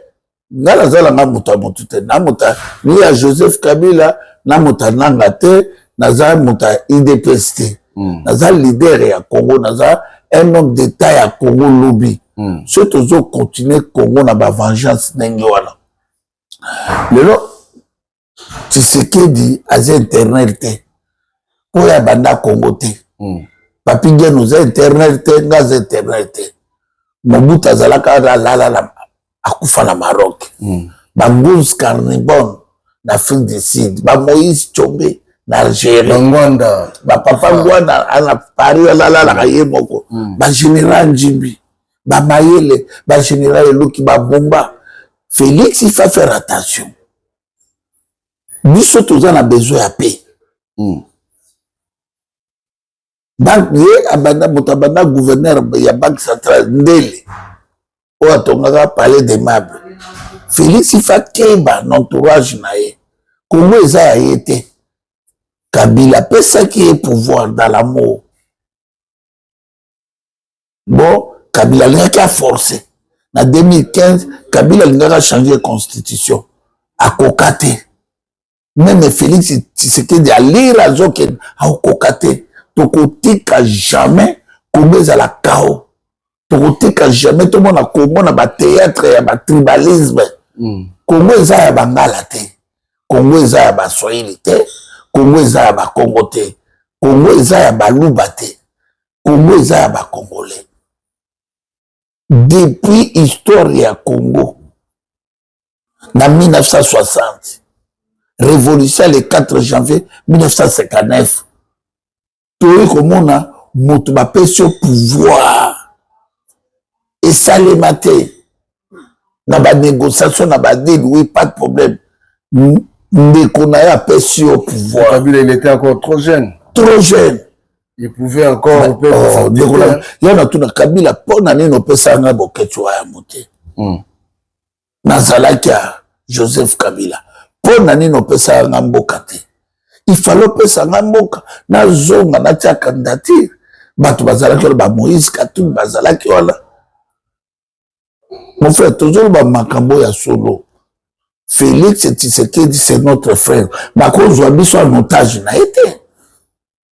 nga nazalanga moto ya motu te na moto ni ya Joseph Kabila na moto ananga te naza moto ya IDPS te naza leader ya Congo naza un homme d'état ya Congo lobi so tozokontinue Congo na bavengeance ndenge wana lelo Tshisekedi aza internet te oyo abanda Congo te papi gen oza internet te nga aza internet te Mobutu azalaka alala akufa na Maroc Bangous Carnibon na Afrique du Sud Moïse Tchombe na Algérie papa Ngwanda ana Paris alalaka ye moko général Njimbi Mayele général Eloki Bomba Félix il faut faire attention biso toza na besoin ya paix banque ye abanda moto abanda gouverneur ya banque centrale ndele oyo atongaka palais des meubles Félix Fakeba na entourage na ye Congo eza ya ye te Kabila apesaki ye pouvoir dans l'amour bon Kabila alingaki aforce na 2015 Kabila alingaki achanger constitution akoka te même Félix Tshisekedi alira azokende akoka te tokotika jamais Congo ezala kao tokotika jamais tomona Congo na batéâtre ya batribalisme Congo eza ya bangala te Congo eza ya baswahili te Congo eza ya bakongo te Congo eza ya baluba te Congo eza ya bakongolais depuis histoire ya Congo na 1960 révolution le 4 janvier 1959 toyi komona moto bapesi pouvoir esalema te na banégociation na badile oui pas de problème ndeko na ye apesi au pouvoir Kabila il était encore trop jeune il pouvait encore ya na tuna Kabila pona nini opesanga boketwa ya mote nazalaki ya Joseph Kabila pona nini opesanga mboka te il fallait opesanga mboka nazonga natia candidature bato bazalaki wana ba Moïse Katumbi bazalaki wana mon frère toujours ba makambo ya solo Félix Tshisekedi c'est notre frère makozwa biso en otage na été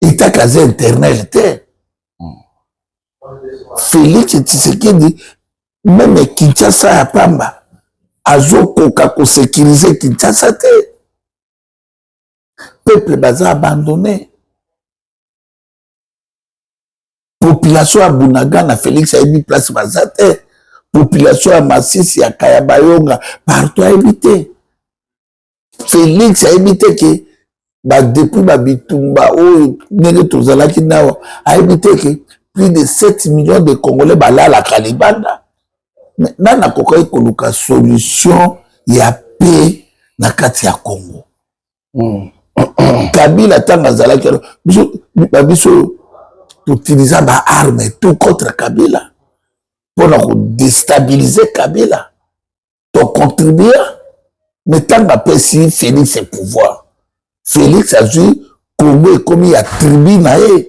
itakaza internel te Félix Tshisekedi même Kinshasa ya pamba azokoka kosécuriser Kinshasa te peuple baza abandonné population ya Bunaga na Félix ayebi place baza te population ya Masisi ya Kayabayonga partout ayebi te Félix ayebi te ke depuis babitumba oyo ndenge tozalaki nawa ayebi te ke plus de 7 millions de Congolais balalaka libanda nani akokaki koluka solution ya paix na kati ya Congo Kabila ntango azalaki biso totiliza baarme tout contre Kabila mpona kodestabilize Kabila tocontribue mais ntango apesi Félix e pouvoir Félix azwi Congo ekomi ya tribu na ye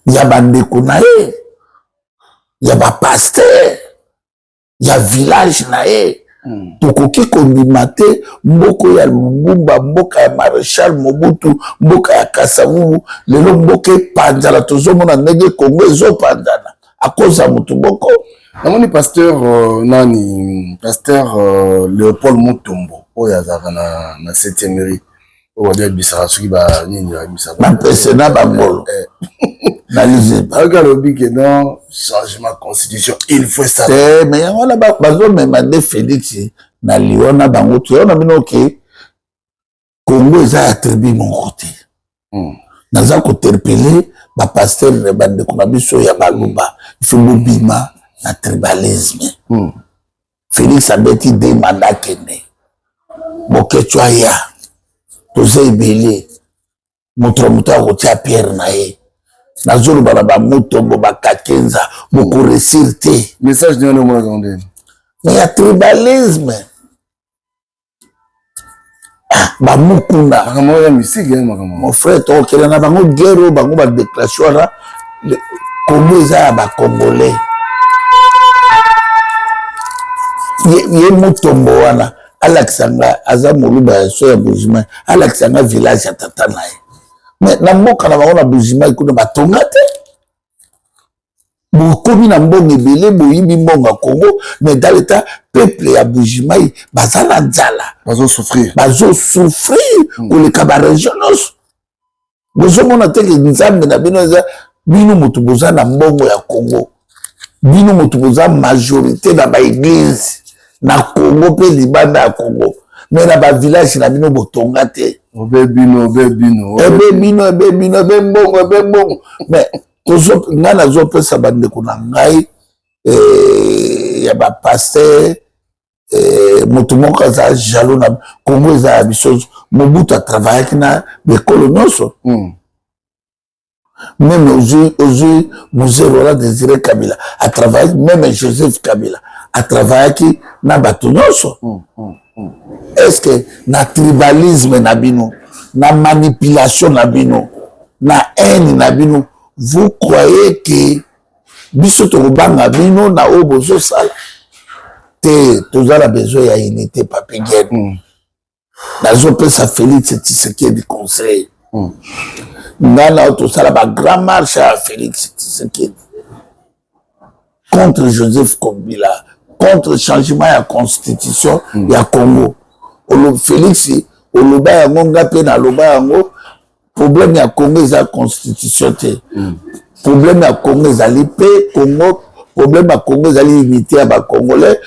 ya bandeko na ye ya bapaster ya village na ye tokoki kondima te mboka ya Lumumba mboka ya Maréchal Mobutu mboka ya Kasavubu lelo mboka epanzana tozomona ndenge Congo ezopanzana akoza motu moko namoni pasteur Léopold Mutombo oyo azalaka na 7e mairie oyo babisaka soki banini babisaka bapese na bangolo alobi ke non changement constitution il faut ça mais yango wana bazomema nde Félix na lion na bango toyona bino ke Congo eza ya tribu moko te naza koterpele bapaster na bandeko na biso ya baluba ifo bobima na tribalisme Félix abeti de mandat kende boketwa ya toza ebele moto akotia pierre na ye nazoloba na bamutombo bakakenza bokoresir te message nini omonaka ndeni mais ya tribalisme bamukunda makambo ya misike mon frère tokokela na bango guerre oyo bango badéclaration wana Congo eza ya bakongolais ye mutombo wana alakisanga aza moluba ya so ya Bujima alakisanga village ya tata na ye mais na mboka na bango na Bujima kuna batonga te bokomi na mbongo ebele boyibi mbongo ya Congo mais dans l'état peuple ya Bujima baza na nzala bazosouffrir koleka baregion nyonso bozomona teke nzambe na bino eza bino moto boza na mbongo ya Congo bino moto boza majorité na baeglise na Congo mpe libanda ya Congo mais na bavillage na bino botonga te ebe mbongo mais nga nazopesa bandeko na ngai ya bapaster moto moko aza jaloux na Congo eza ya biso Mobutu atravaillaki na bekolo nyonso Même aujourd'hui, Musée Roland Désiré Kabila a travaillé, même Joseph Kabila a travaillé qui na batonyoso. Est-ce que na tribalisme na bino, na manipulation na bino, na haine na bino, vous croyez que biso tokobanga bino na oyo bozosala te? Tozala besoin ya unité Papi Gueye. Nazopesa Félix Tshisekedi conseil. Nana tozala ba grand marche à Félix Tshisekedi contre Joseph Kabila, contre le changement de la constitution ya Congo. Félix oloba yango ngape na loba yango problème ya Congo eza constitution te. Problème ya Congo ezali pe Congo, problème ya Congo ezali unité ya ba Congolais.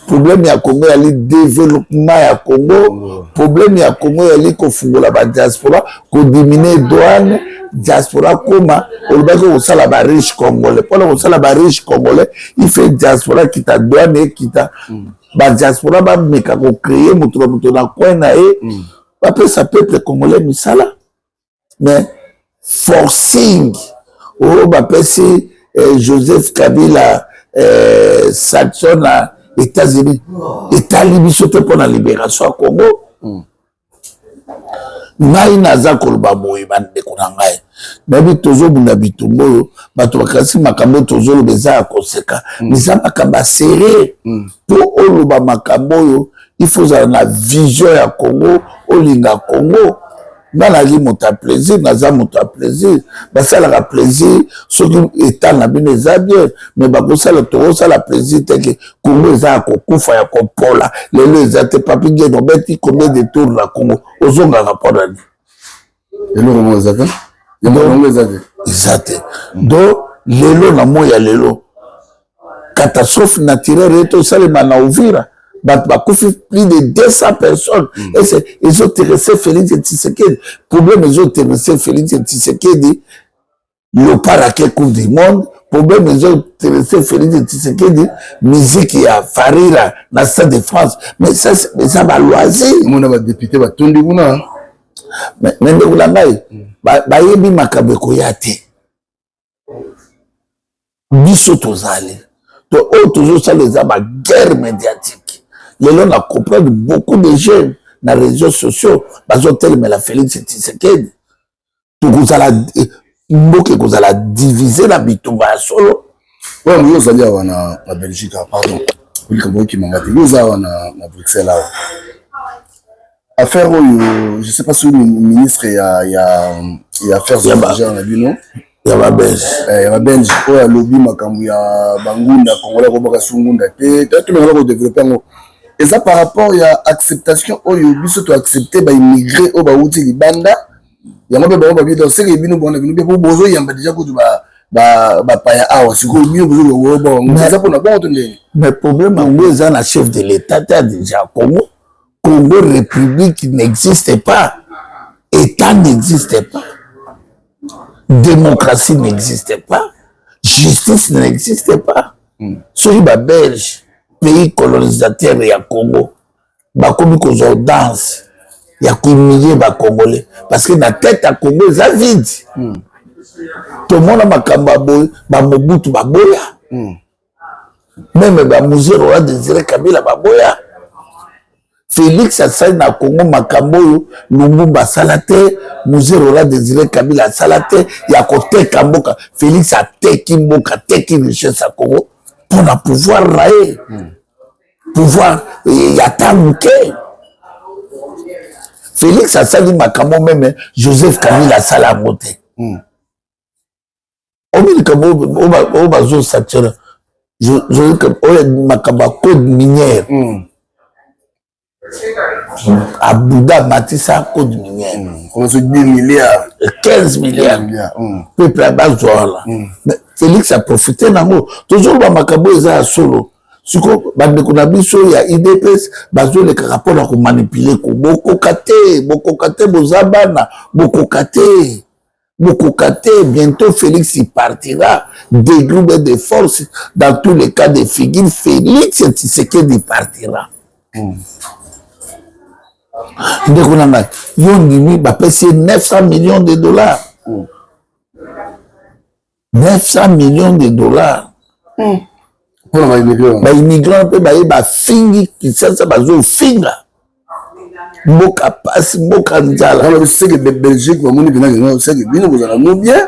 Problème ya Congo ezali développement ya Congo. Problème ya Congo ezali kofungola ba diaspora, ko diminuer douane diaspora koma olobaki kosala ba riche congolais. Pour kosala ba riche congolais, il fait diaspora kita douane et kita ba diaspora ba meka ko créer mutu na coin na e ba pesa peuple congolais misala. Mais forcing ba pesi Joseph Kabila sanction na États-Unis etali biso te pour la libération ya Congo. Ngai naza koloba boye bandeko na ngai nayebi tozobunda bitumba oyo bato bakasi makambo tozoloba eza ya koseka eza makambo asere mpo oloba makambo oyo il faut ozala na vision ya Congo, olinga Congo. Nalaki moto ya plaisir, naza moto ya plaisir, basalaka plaisir soki état na bino eza bien, mais bakosala tokosala plaisir teke Congo eza ya kokufa ya kopola lelo eza te. Papi Gueye obeti combien de tours na Congo ozongaka mpona nini? eloko mo eza te yango eza te eza te. Donc lelo na moi ya lelo catastrophe naturelle etosalema na Uvira, bakufi plus de 200 personnes. Et ils ont intéressé Félix Tshisekedi. Problème, ils ont intéressé Félix Tshisekedi. Le paraquet Coupe du Monde. Problème, ils ont intéressé Félix Tshisekedi. Musique, il y a Farira, dans le Stade de France. Mais ça va loisir. Mon a député, va tourner vous là. Mais vous l'avez. Bayebi makabeko yate. Biso tozali. Donc, toujours ça les a ma guerre médiatique. Les gens comprennent beaucoup de jeunes dans les réseaux sociaux. Parce que mais la Félix Tshisekedi. Tout vous allez diviser la bitumba solo. Ouais, mais vous allez en Belgique, pardon. Vous qui m'en vous allez en Bruxelles. Affaire, je ne sais pas si le ministre il y a affaires étrangères à lui, non? Il y a belge. Il y a belge. Il y a lobby makambu ya bangunda congolais ko baka sungunda te. Tout le monde développer ngo. Et ça par rapport ya acceptation oyo biso to accepter ba immigré o ba uti libanda. Ya ngobe ba bi do seke bino bona bino be bozo yamba déjà ko ba paya awa siko bino bozo wo bo. Mais ça pour na bon to ndeni. Mais problème ngo za na chef de l'état déjà Congo. Congo République n'existe pas. État n'existe pas. Démocratie n'existait pas, justice n'existait pas. Celui de Belge, pays colonisateur et à Congo, comme qu'on danse, il y a humilié les Congolais. Parce que la tête à Congo est vide. Tout le monde a Makamba, Mobutu, Baboya. Même Musée Roland Désiré Kabila, Baboya. Félix a na Congo Makambo Lumumba Salate, Musée Roland Désiré Kabila Salate, ya côté Kamboka. Félix a teki mboka, teki richesse à Congo pour la pouvoir railler. Pouvoir ya tanguke. Félix a sali Makambo même Joseph Kabila Salamote. Obi Kambo oba zo satura. Joseph Makamba code minière. À Bouddha Matissa, code minière. On se dit 10 milliards. 15 milliards. Peuple à base de Félix a profité d'ango. Toujours, Makabo est solo. Si on a vu qu'il y a IDPS, les rapports à manipuler. Beaucoup kate, Bozabana, beaucoup kate. Bientôt, Félix y partira. Des groupes de force. Dans tous les cas de figure, Félix, c'est qu'il partira. Ndeko nanga yondimi bapesi 900 millions de dollars 900 millions de dollars. Pour les immigrants. Les immigrants peuvent fingi qui ça bazo finga. Mboka passe mboka nzala. Alors c'est que Belgique va monter bien, c'est que bien vous allez bien.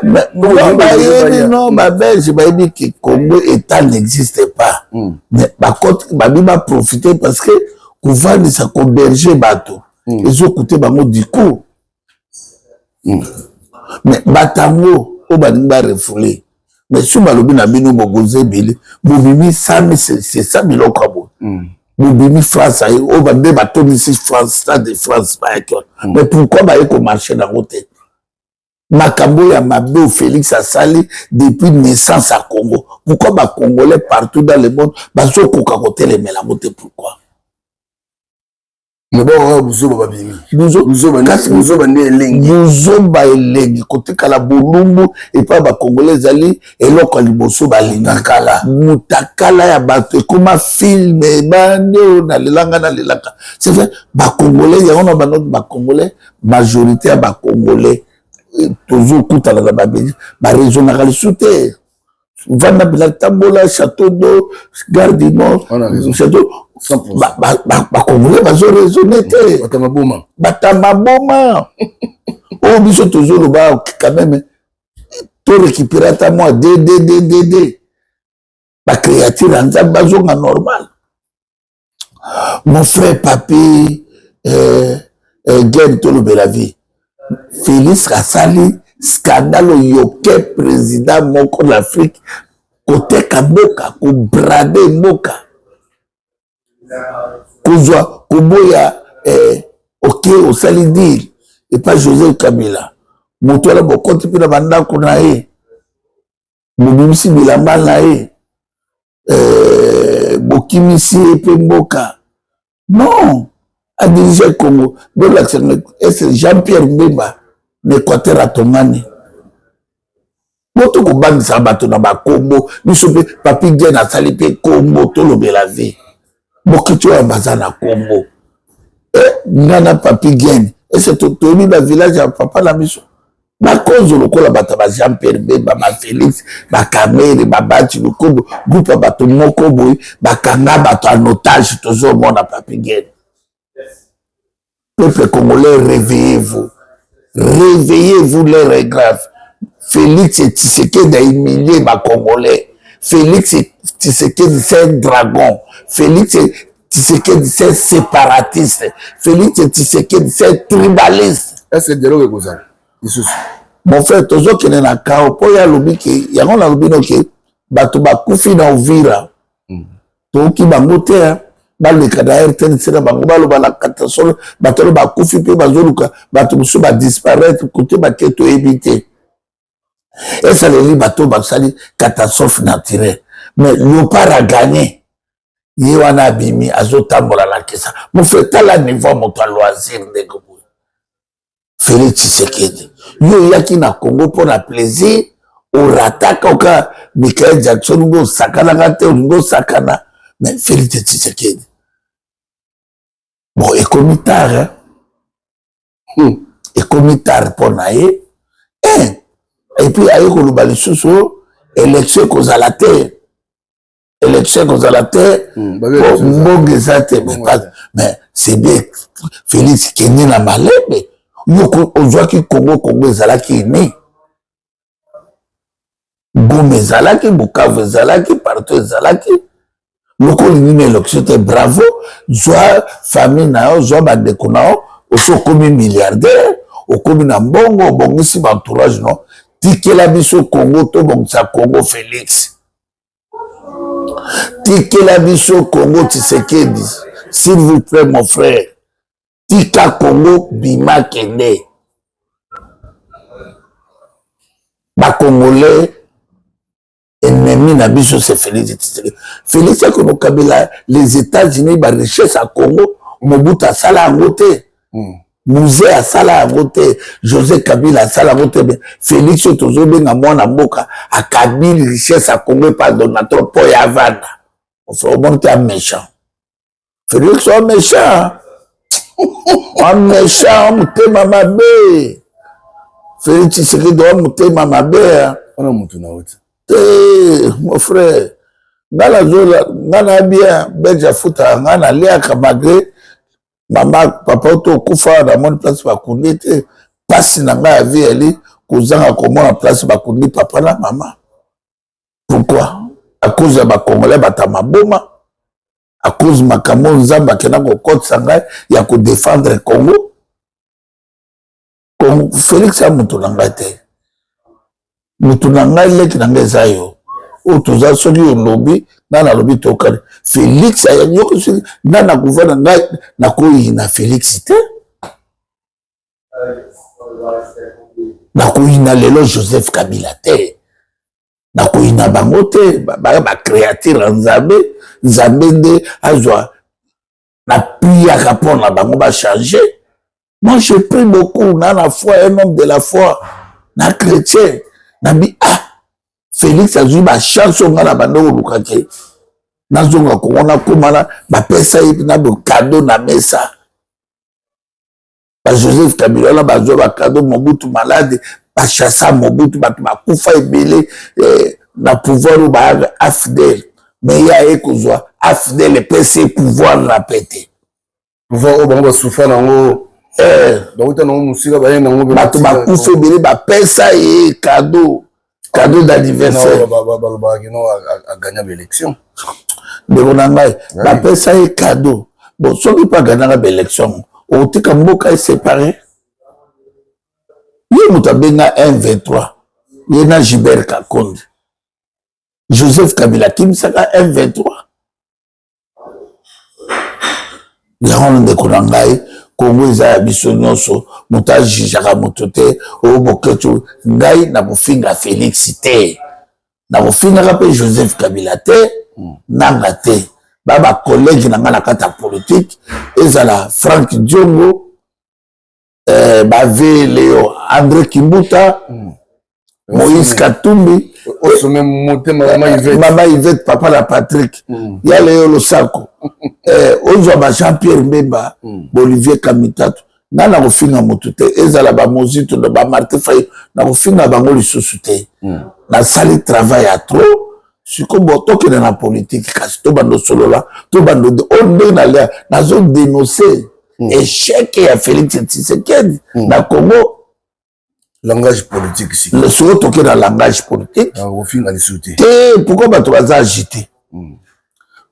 Non, ma Belgique va dire que Congo État n'existe pas. Mais par contre, Babi va profiter parce que couvrir ça converger bateau. Ils ont coûté bango du coup. Mais batango au baninga refoulé. Mais si balobi na bino bogoze bele, bobimi ça mais c'est ça biloko abo. Bobimi France ayi o ba be bato ici France, stade de France ba ekyo. Mais pourquoi ba eko marcher dans côté? Makambo ya Mabé Félix Asali depuis naissance à Congo. Pourquoi ba Congolais partout dans le monde bazo koka côté les melamote pourquoi? Mais bon, vous ba elengi côté kala bolumbu et pas ba Congolais ali et loko liboso ba lingakala mutakala ya bato comme film bande na lelanga c'est vrai ba Congolais ya on a ba Congolais majorité ya ba Congolais toujours kuta la ba régional souté vanda bila tambola château d'eau gare du Nord château ba Congolais bazo raisonner te batamaboma oh biso toujours le bas quand même to récupérer ta moi d ba créature anza bazo normal mon frère papi Guy Tolobe la vie Félix Rassali scandale yoke président moko de l'Afrique côté kaboka ko brader moka kozwa koboya ok osali dire et pas José Kabila moto ala bokoti pina bandako na ye bobimisi bilamba na ye bokimisi epe mboka non a dirigé Congo de l'action c'est Jean-Pierre Mbemba l'Équateur à Tongani moto ko bandisa bato na bakombo biso pe papi Guy na sali pe kombo Tolobe la vie bokitu ya bazana kombo nana papi Guy et c'est toni ba village ya papa la mission ba cause lokola bata ba Jean-Pierre Mbemba ba Félix ba Kamere ba Bati Lukombo groupe bato moko boy ba kanga bato en otage toujours mona papi Guy. Peuple congolais, réveillez-vous. Réveillez-vous, l'heure est grave. Félix et Tshisekedi a humilié les Congolais. Félix et Tshisekedi, c'est un dragon. Félix et Tshisekedi, c'est un séparatiste. Félix et Tshisekedi, c'est un tribaliste. Est-ce que dialogue est comme ça? Mon frère, toujours qu'il y a un cas, il y a un lobby qui y a un lobby qui batuba kufi na Uvira. Donc, il va monter. Le cadavre c'est bango balo bala katasolo batolo ba kufi pe bazoluka batubusu ba disparaître côté ba keto éviter et ça les bateau ba sali catastrophe naturelle mais le par a gagné yewana bimi azotambola la kesa mon frère tala niveau moto loisir de gobo Félix Tshisekedi yo yaki na Congo pour la plaisir au rataka oka Michael Jackson go sakana kate go sakana mais Félix Tshisekedi bon, et comme tard, et comme tard pour naïe, et puis aïe koluba les sous élection cause à la terre, élection cause à la terre, bon mais c'est bien, Félix qui est né la malade, mais on voit que Congo ezalaki est né, Goma ezalaki, Bukavu ezalaki, partout ezalaki. Loko lini élection te bravo, joie famille nao, joie bandeko nao, oso komi milliardaire, o komi na mbongo, bongisi entourage non, tikela biso Congo to bongisa Congo Félix. Tikela biso Congo Tshisekedi, s'il vous plaît mon frère. Tika Congo bima kende. Ba Congolais ennemi na biso c'est Félix Tshisekedi. Félix Kono Kabila les États-Unis ba richesse à Congo, Mobutu a sala en côté. Musée a sala en côté, José Kabila a sala en côté. Félix toujours benga mwana mboka a Kabila richesse à Congo par donateur pour Yavana. On fait au monde qui est méchant. Félix est méchant. Un méchant, mouté mamabe. Félix Tshisekedi doit mouté mamabe. On a monté na haute. Mon frère, ngana bien Belge futa ngana lia kamagre maman papa to kufa na mon place ba kunete passe na nga vie ali kozanga komona place ba kundi papa na maman. Pourquoi? À cause de ma Congolais batama boma. À cause de ma Cameroun Nzamba kena ko kote sanga ya ko défendre Congo. Comme Félix a mutu nanga te. Mutu nanga leki nanga zayo. O toza soki yo lobby na lobby tokale. Félix a yoko soki na gouvernement ngai na ko ina Félix te. Na ko ina lelo Joseph Kabila te. Na ko ina bango te ba créature Nzambe nde azwa na priya rapport na bango ba changer. Moi je prie beaucoup na la foi un homme de la foi na chrétien na bi Félix azwi ba chance nga na bando lukake na zonga ko na komana ba pesa yipi na bo cadeau na mesa ba Joseph Kabila na ba zo ba cadeau Mobutu malade ba chassa Mobutu ba kufa ebele na pouvoir ou ba afdel mais ya ekozwa afdel le PC pouvoir la péter pouvoir au bango souffrir nango donc tu non musika ba nango ba kufa ebele ba pesa et cadeau d'anniversaire ba non a gagné l'élection de bonangai ba pesa et cadeau bon soki pas gagner l'élection o tika mboka est séparé ye mutabenga 1-23 ye na Gilbert Kakonde Joseph Kabila Kimsaka 1-23 yango nde konangai Congo eza ya biso nyonso moto ajijaka moto te oboketu ngai na kofinga Félix te na kofingaka mpe Joseph Kabila te nanga te baba collègue na nga na kati ya politique ezala Frank Diongo bave Léo André Kimbuta Moïse Katumbi Mama Yvette Papa la Patrick ya Léo Losako ozwa ba Jean-Pierre Mbemba Olivier Kamitatu nga na kofinga motu te ezala ba Mozito na ba Martin Faye na kofinga bango lisusu te na sali travail à trop sikobo tokende na politique kasi to bando solola to bando onde na lea nazo dénoncer échec ya Félix Tshisekedi na Congo langage politique ici le solo toke na langage politique ofinga lisusu te pourquoi bato baza agité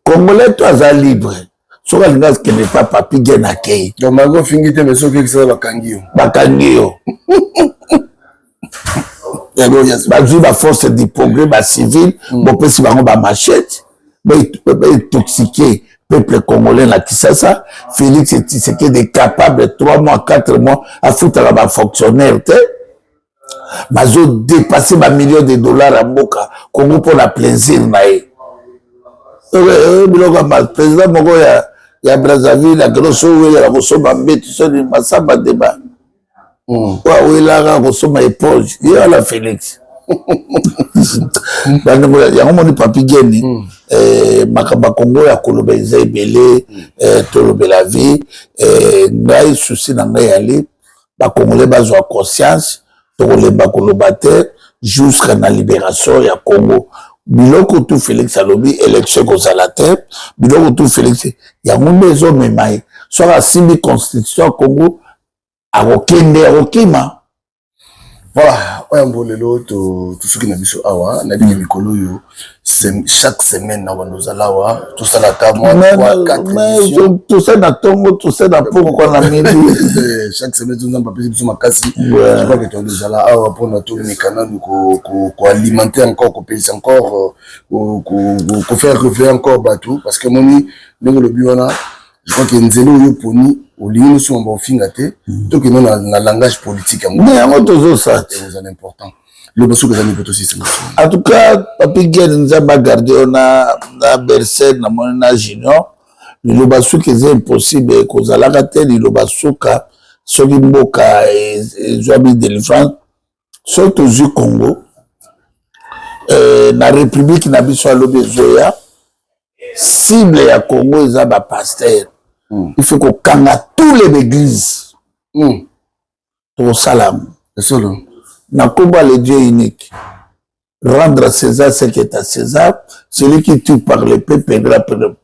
Congolais to aza libre soki alinga kende pa papi gen akei donc mago fingi te mais soki ekisala bakangi yo bazwi ba force du progrès ba civil bopesi bango ba machette ba intoxiquer peuple congolais na Kisasa. Félix Tshisekedi est capable 3 mois 4 mois à foutre ba fonctionnaire te bazo dépasser ba millions de dollars à mboka Congo pour la plaisir na ye biloko ma président moko ya Brazzaville akelo so wela kosomba mbeti so ni masamba deba wa welaka kosomba éponge ye ala Félix yango moni papi geni makamba Congo ya koloba eza ebele tolobela vie ngai souci na ngai ali bakongolais bazwa conscience tokolemba koloba te jusqu'à na libération ya Congo biloko tout Félix alobi élection kozala te biloko tout Félix yango nde ezomema ye soki asimbi constitution ya Congo akokende akokima voilà oyo mbolelo tosuki na biso awa na bino mikolo oyo chaque semaine na bandozala awa tosala ta tosala na ntongo tosala na poko kwa na midi chaque semaine tozamba pesi biso makasi je crois que tondozala awa mpona tomeka nanu koalimenter encore kopesa encore kofaire revenir encore bato parce que moni ndenge olobi wana je crois que nzela oyo poni olingi noso mba ofinga te tokende na langage politique yango tozosala te c'est important le bosso que zani poto système en tout cas papi gel nzamba garder na Bercel na mona na junior le bosso que c'est impossible kozalaka te le bosso ka soki mboka ezwabi délivrance surtout du Congo na république na biso alobi ezoya cible ya Congo eza ba pasteur il faut qu'on kanga tous les églises pour salam solo na komba le Dieu unique rendre à César ce qui est à César, celui qui tue par le peuple et la peuple.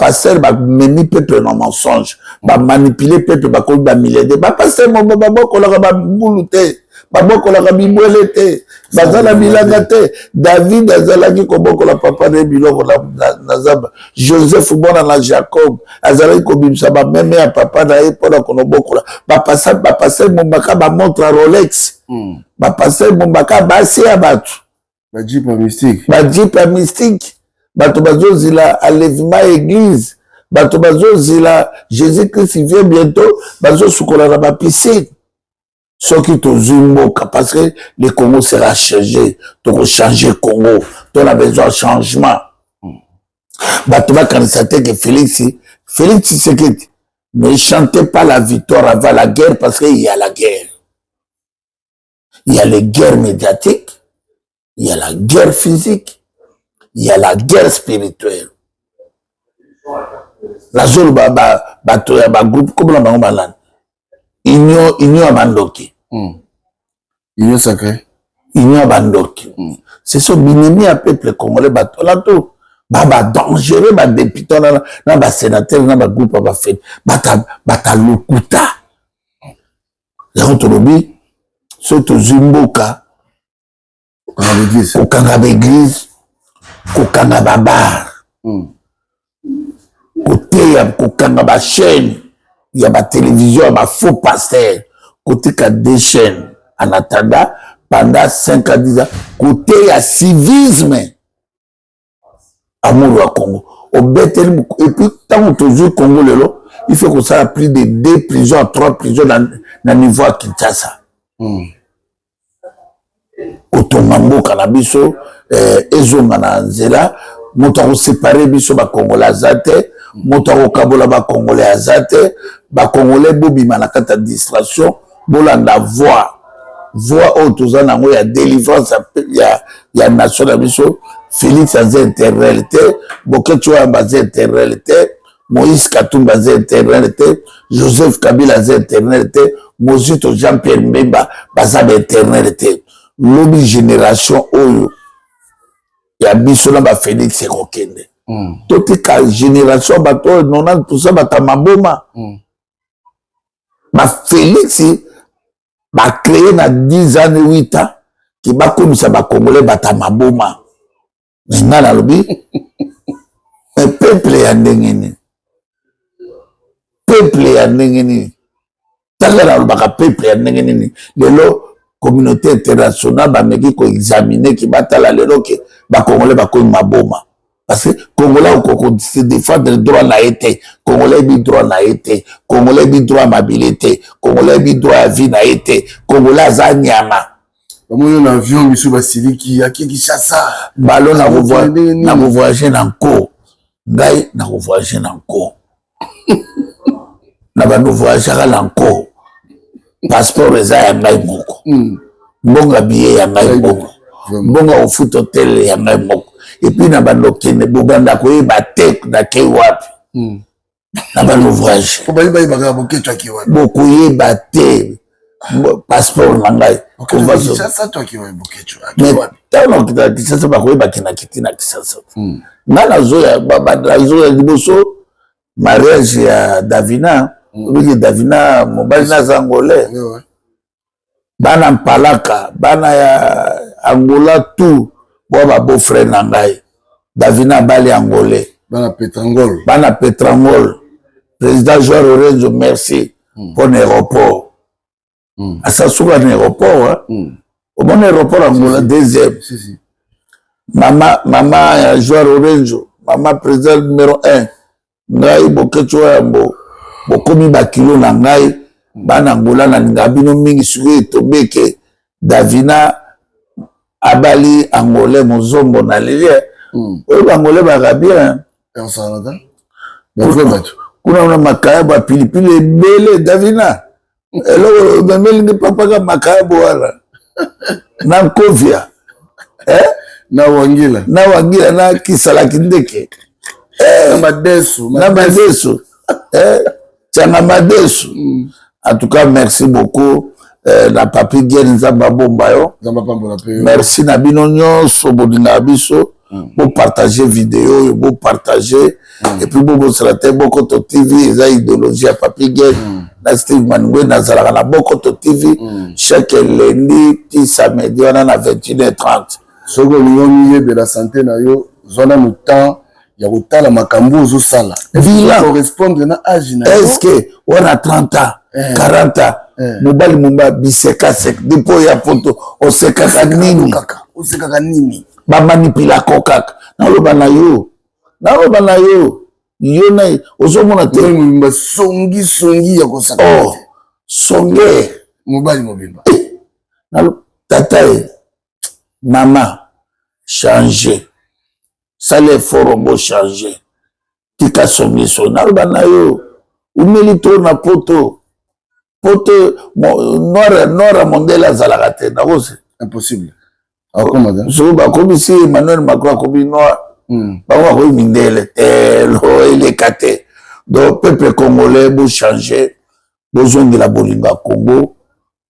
Pasteur ba memi peuple non mensonge, ba manipuler peuple ba ko ba milliardaire, ba pasteur mo ba ko la ba bulute, ba ko la ba bilete, ba zala bilangate, David azala ki ko boko la papa de biloko na zaba, Joseph bona na Jacob, azala ko bimsa ba meme ya papa na e pona ko no boko la, ba pasteur mo baka ba montre Rolex, ba pasteur mo baka ba sia batu, ba jeep mystique, bato bazozila enlèvement église, bato bazozila Jésus-Christ vient bientôt, bazosukola na ba piscine. Soki tozumboka parce que le Congo sera changé, to changer Congo, on a besoin de changement. Bato bakanisa te que Félix Tshisekedi ne chantez pas la victoire avant la guerre parce qu'il y a la guerre. Il y a les guerres médiatiques, il y a la guerre physique, il y a la guerre spirituelle. La zone groupe comme la bango union abandoki. Union sacrée. Union abandoki. C'est ce binemi à peuple congolais bato là tout. Baba dangereux ba député na ba sénateur na ba groupe ba fait bata lokuta. Ya autorobi surtout Zumboka. Kokanga l'église. Kokanga babar. Côté ya kokanga ba chaîne, il y a ba télévision, ba faux pasteur, côté ka des chaînes en attendant pendant 5 à 10 ans, côté ya civisme amour au Congo. Au Bethel et puis tant que toujours Congo lelo, il faut que ça a plus de 2 prisons, 3 prisons dans niveau à Kinshasa. Otongambo kanabiso ezonga na nzela moto ko séparer biso ba congolais azate moto ko kabola ba congolais azate ba congolais bobima na kata distraction bolanda voix autoza nango ya délivrance ya nation na biso Félix azé interrelité Bokecho azé interrelité Moïse Katumba azé interrelité Joseph Kabila azé interrelité Mozito Jean-Pierre Mbemba baza interrelité l'obi génération oyo ya biso na ba Félix Ekokende toute ka génération bato 90% bata maboma ba Félix ba créé na 10 ans 8 ans ki ba komisa ba congolais bata maboma maintenant la lobi un peuple ya ndengeni tala ba peuple ya ndengeni lelo communauté internationale ba meki ko examiner ki batala lelo ke ba congolais ba ko maboma parce que congolais ko se défendre le droit na été congolais bi droit na été congolais bi droit à mobilité congolais bi droit à vie na été congolais za nyama bamoyo na avion biso basiliki akiki sasa balo na voyager na nko ngai na voyager na nko na ba voyager na nko passeport eza ya ngai moko mbonga billet ya ngai moko mbonga ofut hotel ya ngai moko et puis na bandokene bobanda koyeba te na ke wapi na bano voyage bokoyeba te passeport na ngai tano kita Kisasa bakoyeba kina kiti na Kisasa nga nazoya liboso mariage ya Davina obiki Davina mobali na Zangolais bana mpalaka bana ya Angola tout boba beau frère na ngai Davina bali Angolais bana Petrangol président Joao Lorenzo merci pour l'aéroport asasuka na aéroport au bon aéroport Angola deuxième mama Joao Lorenzo mama président numéro 1 ngai Bokecho yambo bokomi bakilo na ngai bana Angola na ngabino mingi suki tobeke Davina abali Angolais mozombo na lilie oyo Angolais barabien kuna na makaya ba pilipili ebele Davina eloko bamelingi papaka makaya boala na Nkovia na Wangila na Kisalaki ndeke na Madeso Tianga Madeso en tout cas merci beaucoup na papi Gen Nzamba bomba yo. Merci na bino nyonso bolinga biso. Vous partagez vidéo, vous partagez et puis vous sera beaucoup de TV, ça idéologie à papi Gen. Na Steve Manoué na zalaka na Bokoto TV chaque lundi ti samedi on a 21h30. Soko liyomi de la santé na yo zona mu temps ya kotala makambo zo sala. Vila correspondre na âge na. Est-ce que on a 30 ans, 40 ans mobali mumba biseka sek dipo ya poto oseka kanini oseka nini ba manipula kokaka na loba na yo yo na ozomona te mumba songi ya kosaka songe mobali mobimba na tata maman changer ça les forombo changer tika songi so na loba na yo umeli to na poto Nora Mondela Zalagate, impossible. So, comme si Emmanuel Macron a commis Noir, Mindele, il est caté. Donc, peuple congolais, vous changez, besoin de la Bolinga Congo,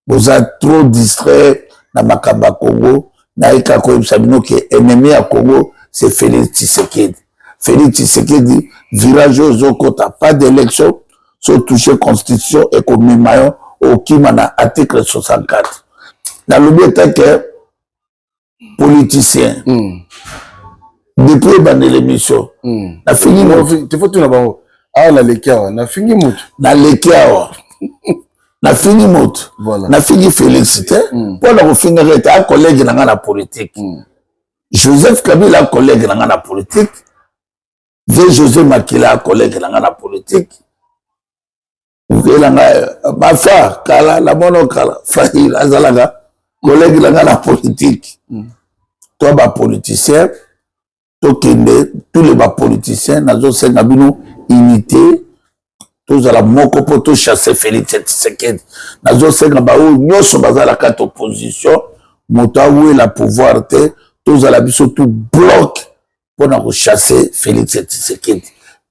vous êtes trop distrait dans Makamba Congo, Naïka Koyim Sabino qui est ennemi à Congo, c'est Félix Tshisekedi. Félix Tshisekedi, virage aux Okota, pas d'élection. So touché constitution et comme maillon au Kimana article 64. Dans le but que politicien depuis ban l'émission na fini tu faut tout là-bas la lekia na fini mout na lekia na fini mout na fini félicité pour la finir être un collègue dans la politique Joseph Kabila collègue dans la politique José Makila collègue dans la politique ma frère, la monokala, Fahil, Azalaga, collègue de la politique. Toi, les politiciens, tous les politiciens, nous unité, tous la moko pour tout chasser Félix Tshisekedi. Nous avons la carte opposition, nous avons la pouvoir, tous la biso tout bloc pour nous chasser Félix Tshisekedi.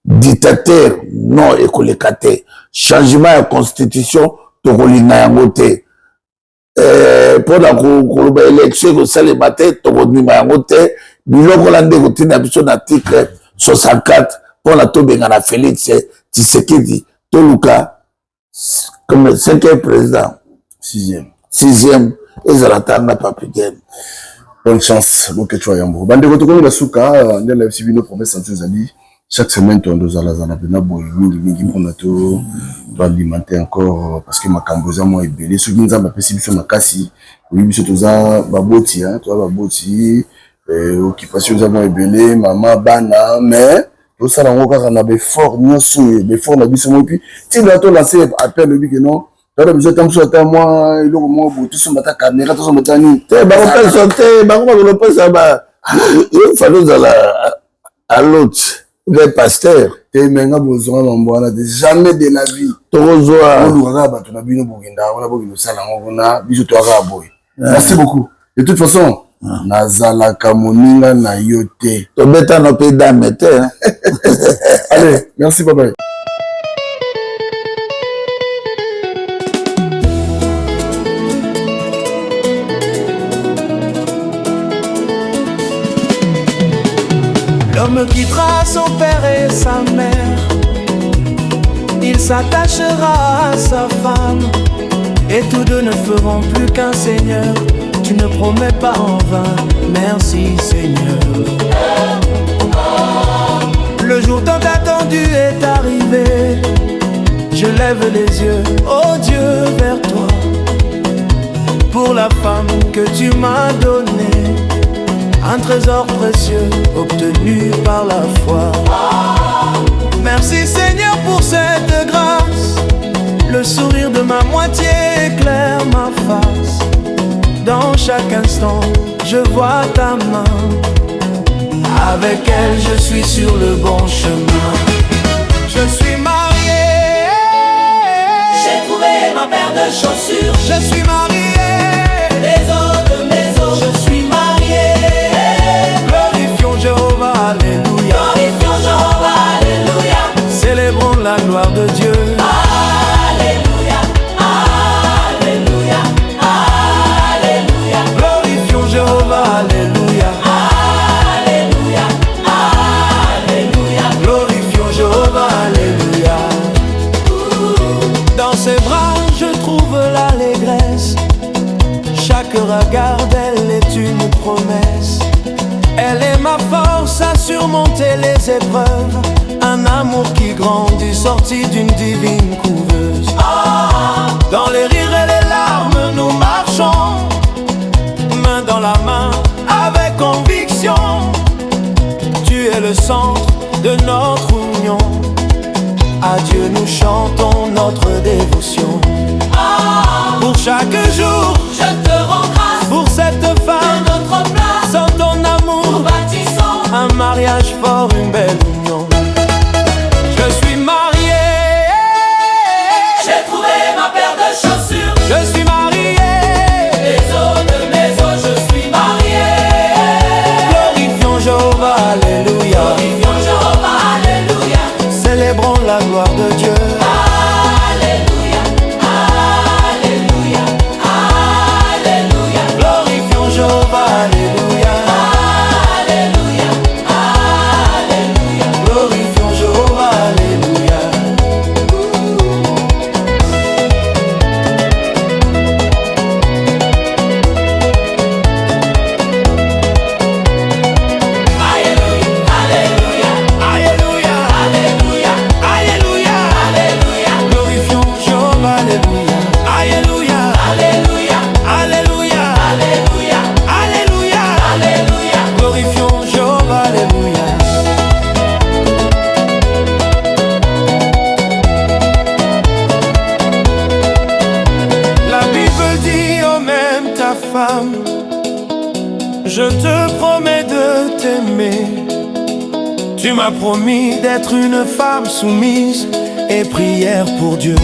Dictateur non écolécaté changement de constitution tokolinga yango te pour la élection ko sale matin tokonima yango te biloko lande kotina biso na article 64 pour la tobenga na Félix Tshisekedi toluka comme 5e président 6e ezalatanga papi Gen. Bonne chance boke chwa yambo bande ko tokomi la suka ndela sibino promesse santé zali. Chaque semaine, on doit mingi pour alimenter encore parce que ma camboza moi est belé. Ceux qui nous ont appelé sur ma cassi, oui, monsieur Toza baboti, toi baboti, occupation za moi est belé, maman bana, mais tout ça on va on a des forts, nous sommes des forts la vie sur moi puis si là toi lancer appel le que non. Toi besoin de temps moi il au moins tout sur ma caméra tout sur ma tani. Te ba on peut sauter, ba on va pas ça ba. Il faut nous à l'autre. Le pasteur, jamais de la vie. Merci beaucoup. De toute façon, Nazalaka moninga na yote. Tobeta no pe damete. Allez, merci papa. L'homme quittera son père et sa mère, il s'attachera à sa femme, et tous deux ne feront plus qu'un Seigneur. Tu ne promets pas en vain, merci Seigneur. Le jour tant attendu est arrivé, je lève les yeux, oh Dieu, vers toi, pour la femme que tu m'as donnée. Un trésor précieux obtenu par la foi. Merci Seigneur pour cette grâce. Le sourire de ma moitié éclaire ma face. Dans chaque instant, je vois ta main. Avec elle, je suis sur le bon chemin. Je suis marié. J'ai trouvé ma paire de chaussures. Je suis marié. Les os de mes os. Je suis marié. Jéhovah, alléluia. Glorifions Jéhovah, alléluia. Célébrons la gloire de Dieu. Alléluia, alléluia. promesse. Elle est ma force à surmonter les épreuves. Un amour qui grandit, sorti d'une divine couveuse. Dans les rires et les larmes, nous marchons, main dans la main, avec conviction. Tu es le centre de notre union. À Dieu nous chantons notre dévotion. Pour chaque jour, je te rends grâce. Pour cette femme, de notre place. Sans ton amour, nous bâtissons un mariage fort, une belle union. Je suis marié. J'ai trouvé ma paire de chaussures. Je suis marié. Les os de mes os, je suis marié. Glorifions Jéhovah, alléluia. Glorifions Jéhovah, alléluia. Célébrons la gloire de Dieu. Alléluia, alléluia, alléluia. Glorifions Jéhovah, alléluia. Alléluia, alléluia. Glorifions Jéhovah, alléluia. Je te promets de t'aimer. Tu m'as promis d'être une femme soumise et prière pour Dieu.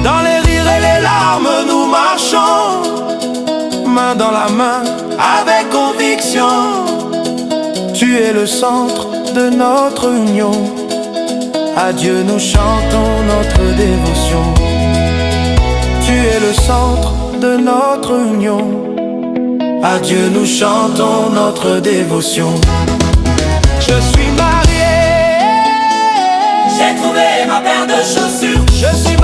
Dans les rires et les larmes, nous marchons, main dans la main, avec conviction. Tu es le centre de notre union. À Dieu nous chantons notre dévotion. Tu es le centre de notre union. À Dieu nous chantons notre dévotion. Je suis marié. J'ai trouvé ma paire de chaussures. Je suis